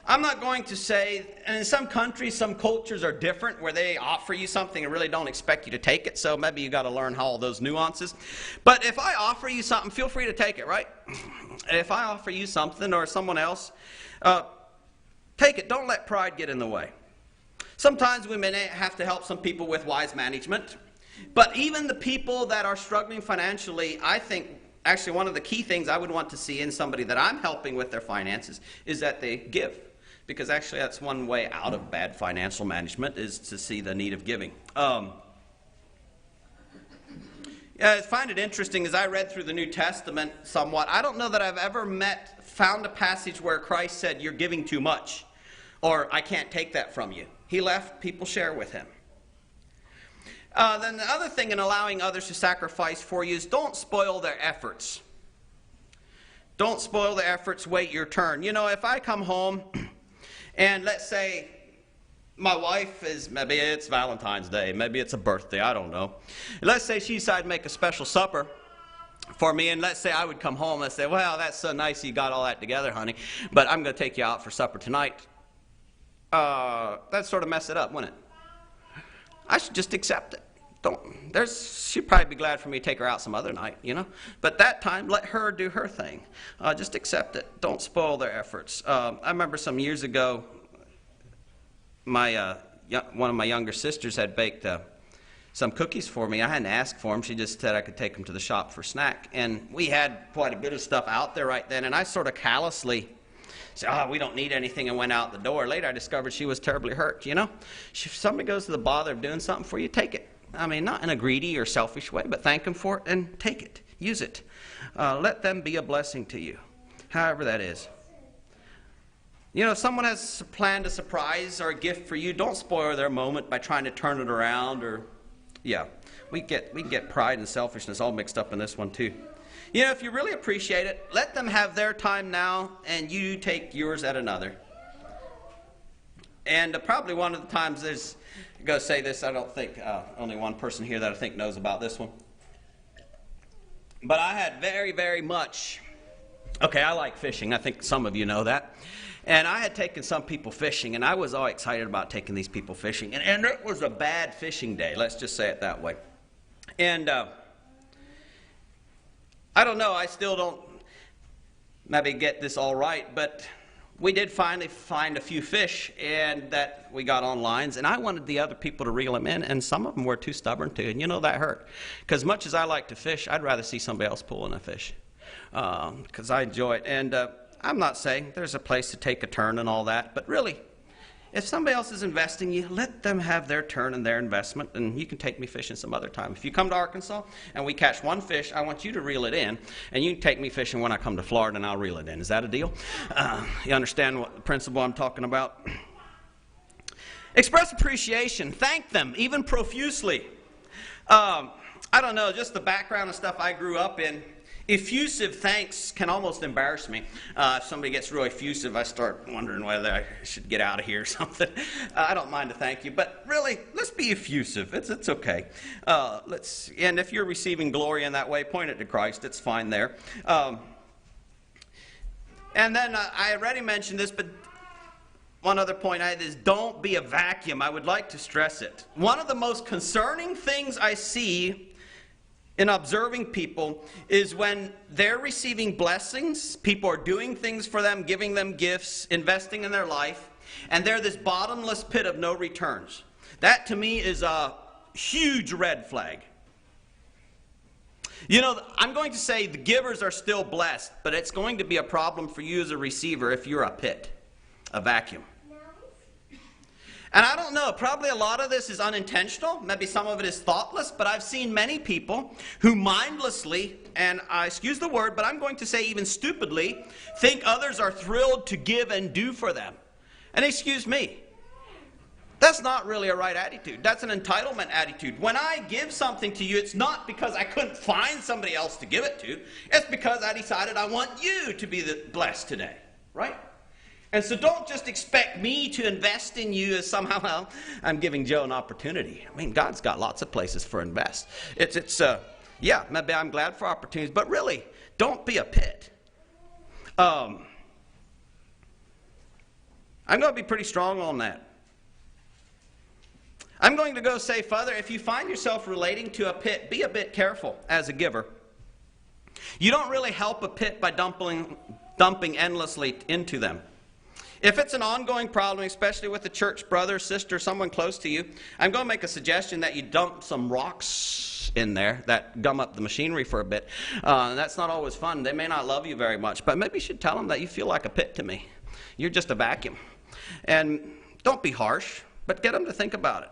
I'm not going to say, and in some countries, some cultures are different where they offer you something and really don't expect you to take it, so maybe you got to learn all those nuances. But if I offer you something, feel free to take it, right? If I offer you something or someone else, take it. Don't let pride get in the way. Sometimes we may have to help some people with wise management. But even the people that are struggling financially, I think actually one of the key things I would want to see in somebody that I'm helping with their finances is that they give. Because actually that's one way out of bad financial management is to see the need of giving. I find it interesting as I read through the New Testament somewhat. I don't know that I've ever found a passage where Christ said, "You're giving too much," or "I can't take that from you." He left people share with him. Then the other thing in allowing others to sacrifice for you is don't spoil their efforts. Don't spoil their efforts. Wait your turn. You know, if I come home and let's say my wife is, maybe it's Valentine's Day, maybe it's a birthday, I don't know. Let's say she decided to make a special supper for me, and let's say I would come home and say, "Well, that's so nice you got all that together, honey, but I'm going to take you out for supper tonight." That'd sort of mess it up, wouldn't it? I should just accept it. She'd probably be glad for me to take her out some other night, you know. But that time, let her do her thing. Just accept it. Don't spoil their efforts. I remember some years ago, one of my younger sisters had baked some cookies for me. I hadn't asked for them. She just said I could take them to the shop for snack. And we had quite a bit of stuff out there right then, and I sort of callously said, "We don't need anything," and went out the door. Later I discovered she was terribly hurt, you know. If somebody goes to the bother of doing something for you, take it. I mean, not in a greedy or selfish way, but thank them for it and take it. Use it. Let them be a blessing to you, however that is. You know, if someone has planned a surprise or a gift for you, don't spoil their moment by trying to turn it around or, we can get pride and selfishness all mixed up in this one too. You know, if you really appreciate it, let them have their time now and you take yours at another. And probably one of the times I'm going to say this, I don't think only one person here that I think knows about this one. But I had very, very much, I like fishing. I think some of you know that. And I had taken some people fishing, and I was all excited about taking these people fishing. And it was a bad fishing day, let's just say it that way. And I don't know, I still don't maybe get this all right, but we did finally find a few fish and that we got on lines, and I wanted the other people to reel them in, and some of them were too stubborn to, and you know that hurt. Because much as I like to fish, I'd rather see somebody else pulling a fish because I enjoy it. And I'm not saying there's a place to take a turn and all that, but really, if somebody else is investing you, let them have their turn and their investment, and you can take me fishing some other time. If you come to Arkansas and we catch one fish, I want you to reel it in, and you can take me fishing when I come to Florida and I'll reel it in. Is that a deal? You understand what the principle I'm talking about? Express appreciation. Thank them, even profusely. I don't know, just the background and stuff I grew up in. Effusive thanks can almost embarrass me. If somebody gets really effusive, I start wondering whether I should get out of here or something. I don't mind a thank you, but really, let's be effusive. It's okay. And if you're receiving glory in that way, point it to Christ. It's fine there. And then I already mentioned this, but one other point I had is don't be a vacuum. I would like to stress it. One of the most concerning things I see in observing people is when they're receiving blessings, people are doing things for them, giving them gifts, investing in their life, and they're this bottomless pit of no returns. That to me is a huge red flag. You know, I'm going to say the givers are still blessed, but it's going to be a problem for you as a receiver if you're a pit, a vacuum. And I don't know, probably a lot of this is unintentional. Maybe some of it is thoughtless, but I've seen many people who mindlessly, and I excuse the word, but I'm going to say even stupidly, think others are thrilled to give and do for them. And excuse me, that's not really a right attitude. That's an entitlement attitude. When I give something to you, it's not because I couldn't find somebody else to give it to. It's because I decided I want you to be blessed today, right? And so don't just expect me to invest in you as somehow, well, I'm giving Joe an opportunity. I mean, God's got lots of places for invest. Yeah, maybe I'm glad for opportunities, but really, don't be a pit. I'm going to be pretty strong on that. I'm going to go say further, if you find yourself relating to a pit, be a bit careful as a giver. You don't really help a pit by dumping endlessly into them. If it's an ongoing problem, especially with a church brother, sister, someone close to you, I'm going to make a suggestion that you dump some rocks in there that gum up the machinery for a bit. That's not always fun. They may not love you very much, but maybe you should tell them that you feel like a pit to me. You're just a vacuum. And don't be harsh, but get them to think about it.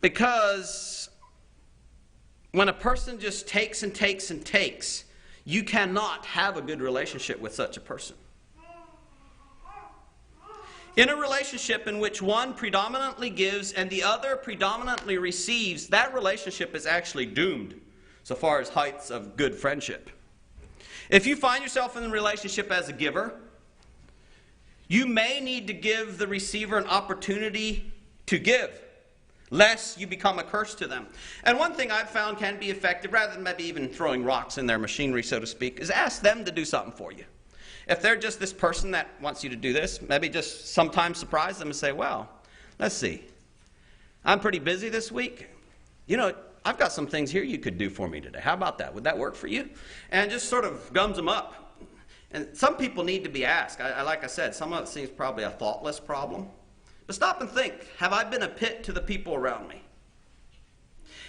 Because when a person just takes and takes and takes, you cannot have a good relationship with such a person. In a relationship in which one predominantly gives and the other predominantly receives, that relationship is actually doomed so far as heights of good friendship. If you find yourself in a relationship as a giver, you may need to give the receiver an opportunity to give, lest you become a curse to them. And one thing I've found can be effective, rather than maybe even throwing rocks in their machinery, so to speak, is ask them to do something for you. If they're just this person that wants you to do this, maybe just sometimes surprise them and say, well, let's see. I'm pretty busy this week. You know, I've got some things here you could do for me today. How about that? Would that work for you? And just sort of gums them up. And some people need to be asked. Like I said, some of it seems probably a thoughtless problem. But stop and think, have I been a pit to the people around me?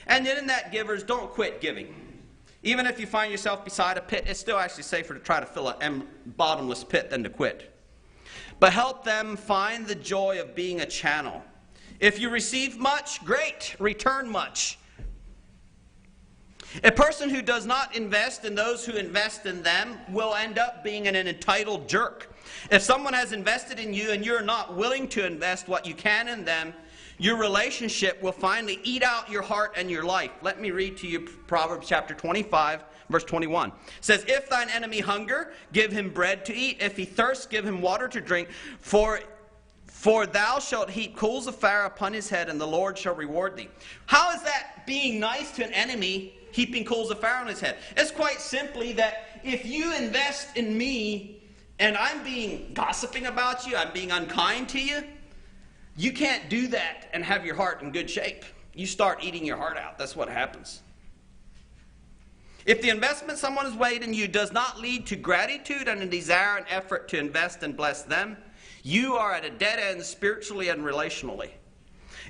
And then in that, givers, don't quit giving. Even if you find yourself beside a pit, it's still actually safer to try to fill a bottomless pit than to quit. But help them find the joy of being a channel. If you receive much, great, return much. A person who does not invest in those who invest in them will end up being an entitled jerk. If someone has invested in you and you're not willing to invest what you can in them, your relationship will finally eat out your heart and your life. Let me read to you Proverbs chapter 25, verse 21. It says, if thine enemy hunger, give him bread to eat. If he thirst, give him water to drink. For thou shalt heap coals of fire upon his head, and the Lord shall reward thee. How is that being nice to an enemy, heaping coals of fire on his head? It's quite simply that if you invest in me, and I'm being gossiping about you, I'm being unkind to you, you can't do that and have your heart in good shape. You start eating your heart out. That's what happens. If the investment someone has made in you does not lead to gratitude and a desire and effort to invest and bless them, you are at a dead end spiritually and relationally.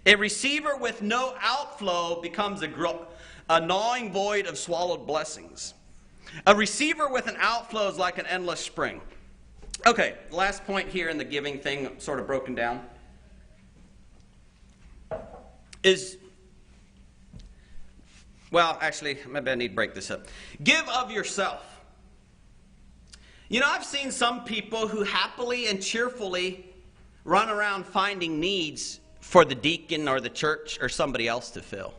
A receiver with no outflow becomes a gnawing void of swallowed blessings. A receiver with an outflow is like an endless spring. Okay, last point here in the giving thing, sort of broken down, is, well, actually, maybe I need to break this up. Give of yourself. You know, I've seen some people who happily and cheerfully run around finding needs for the deacon or the church or somebody else to fill.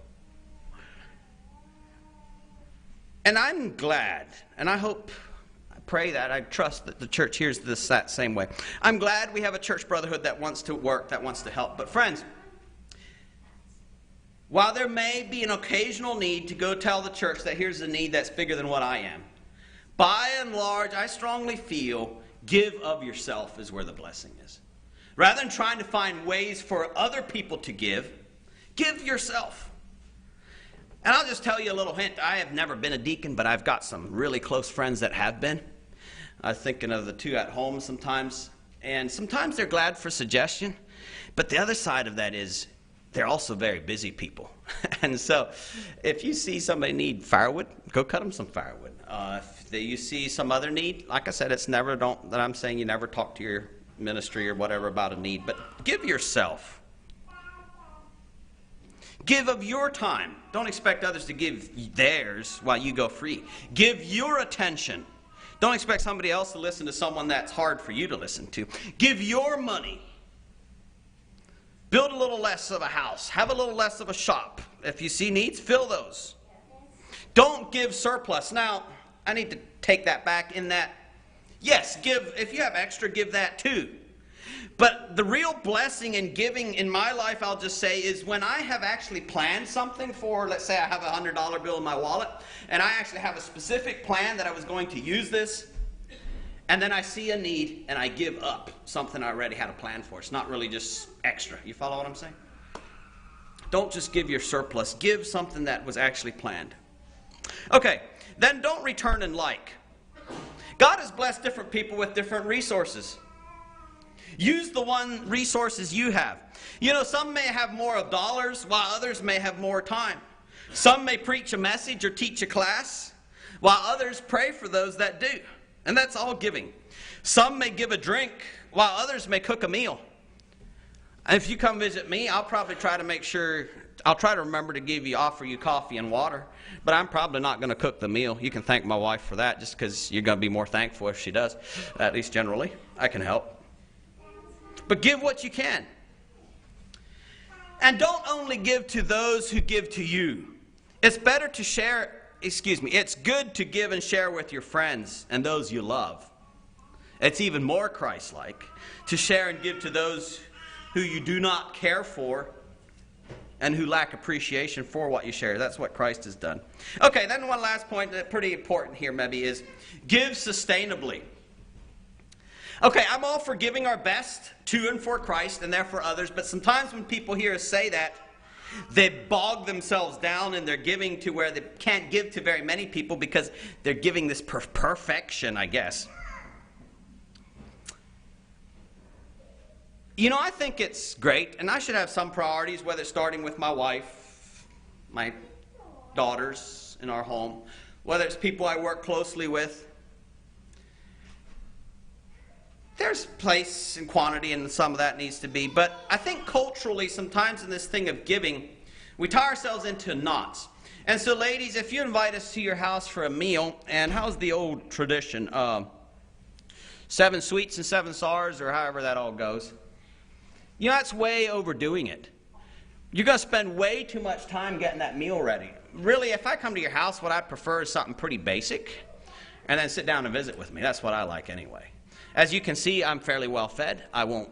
And I'm glad, and I hope, I pray that, I trust that the church hears this that same way. I'm glad we have a church brotherhood that wants to work, that wants to help. But friends, while there may be an occasional need to go tell the church that here's a need that's bigger than what I am, by and large, I strongly feel give of yourself is where the blessing is. Rather than trying to find ways for other people to give yourself. And I'll just tell you a little hint. I have never been a deacon, but I've got some really close friends that have been. I'm thinking of the two at home sometimes. And sometimes they're glad for suggestion. But the other side of that is they're also very busy people. And so if you see somebody need firewood, go cut them some firewood. If you see some other need, like I said, it's never that I'm saying you never talk to your ministry or whatever about a need, but give yourself. Give of your time. Don't expect others to give theirs while you go free. Give your attention. Don't expect somebody else to listen to someone that's hard for you to listen to. Give your money. Build a little less of a house. Have a little less of a shop. If you see needs, fill those. Don't give surplus. Now, I need to take that back in that, yes, give. If you have extra, give that too. But the real blessing in giving in my life, I'll just say, is when I have actually planned something for, let's say I have a $100 bill in my wallet, and I actually have a specific plan that I was going to use this, and then I see a need, and I give up something I already had a plan for. It's not really just extra. You follow what I'm saying? Don't just give your surplus. Give something that was actually planned. Okay, then don't return and like. God has blessed different people with different resources. Use the one resources you have. You know, some may have more of dollars, while others may have more time. Some may preach a message or teach a class, while others pray for those that do. And that's all giving. Some may give a drink, while others may cook a meal. And if you come visit me, I'll probably try to make sure, I'll try to remember to offer you coffee and water. But I'm probably not going to cook the meal. You can thank my wife for that, just because you're going to be more thankful if she does. At least generally. I can help. But give what you can. And don't only give to those who give to you. It's better to share, it's good to give and share with your friends and those you love. It's even more Christ-like to share and give to those who you do not care for and who lack appreciation for what you share. That's what Christ has done. Okay, then one last point that's pretty important here maybe is give sustainably. Okay, I'm all for giving our best to and for Christ and there for others, but sometimes when people hear us say that, they bog themselves down in their giving to where they can't give to very many people because they're giving this perfection, I guess. You know, I think it's great, and I should have some priorities, whether it's starting with my wife, my daughters in our home, whether it's people I work closely with. There's place and quantity, and some of that needs to be. But I think culturally, sometimes in this thing of giving, we tie ourselves into knots. And so, ladies, if you invite us to your house for a meal, and how's the old tradition? 7 sweets and 7 sours, or however that all goes. You know, that's way overdoing it. You're going to spend way too much time getting that meal ready. Really, if I come to your house, what I prefer is something pretty basic, and then sit down and visit with me. That's what I like anyway. As you can see, I'm fairly well fed. I won't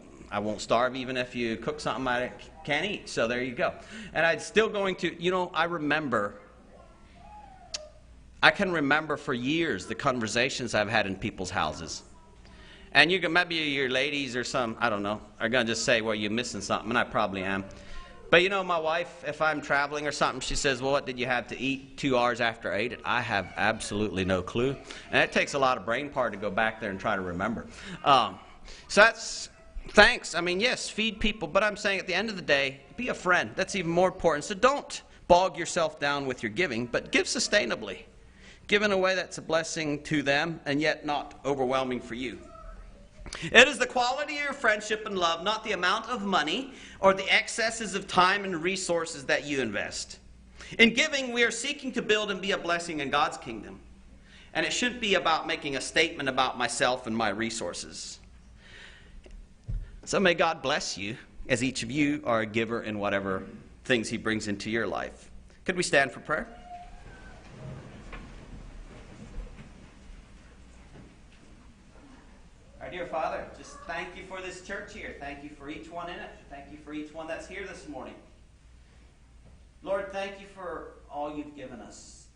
starve even if you cook something I can't eat. So there you go. And I'm still going to, you know, I can remember for years the conversations I've had in people's houses. And you can, maybe your ladies or some, I don't know, are going to just say, well, you're missing something, and I probably am. But you know, my wife, if I'm traveling or something, she says, well, what did you have to eat 2 hours after I ate it? I have absolutely no clue. And it takes a lot of brain power to go back there and try to remember. So that's, thanks. I mean, yes, feed people. But I'm saying at the end of the day, be a friend. That's even more important. So don't bog yourself down with your giving, but give sustainably. Give in a way that's a blessing to them and yet not overwhelming for you. It is the quality of your friendship and love, not the amount of money or the excesses of time and resources that you invest. In giving, we are seeking to build and be a blessing in God's kingdom. And it shouldn't be about making a statement about myself and my resources. So may God bless you, as each of you are a giver in whatever things He brings into your life. Could we stand for prayer? Our dear Father, just thank you for this church here. Thank you for each one in it. Thank you for each one that's here this morning. Lord, thank you for all you've given us.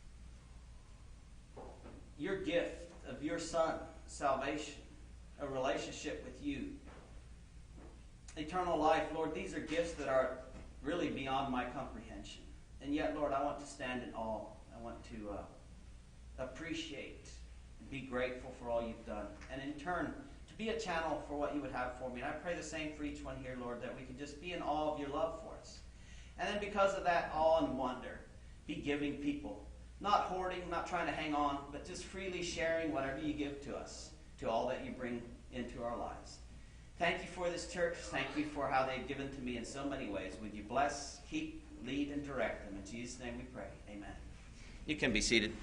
Your gift of your Son, salvation, a relationship with you, eternal life. Lord, these are gifts that are really beyond my comprehension. And yet, Lord, I want to stand in awe. I want to appreciate and be grateful for all you've done. And in turn, to be a channel for what you would have for me. And I pray the same for each one here, Lord, that we can just be in awe of your love for us. And then because of that awe and wonder, be giving people. Not hoarding, not trying to hang on, but just freely sharing whatever you give to us, to all that you bring into our lives. Thank you for this church. Thank you for how they've given to me in so many ways. Would you bless, keep, lead, and direct them. In Jesus' name we pray. Amen. You can be seated.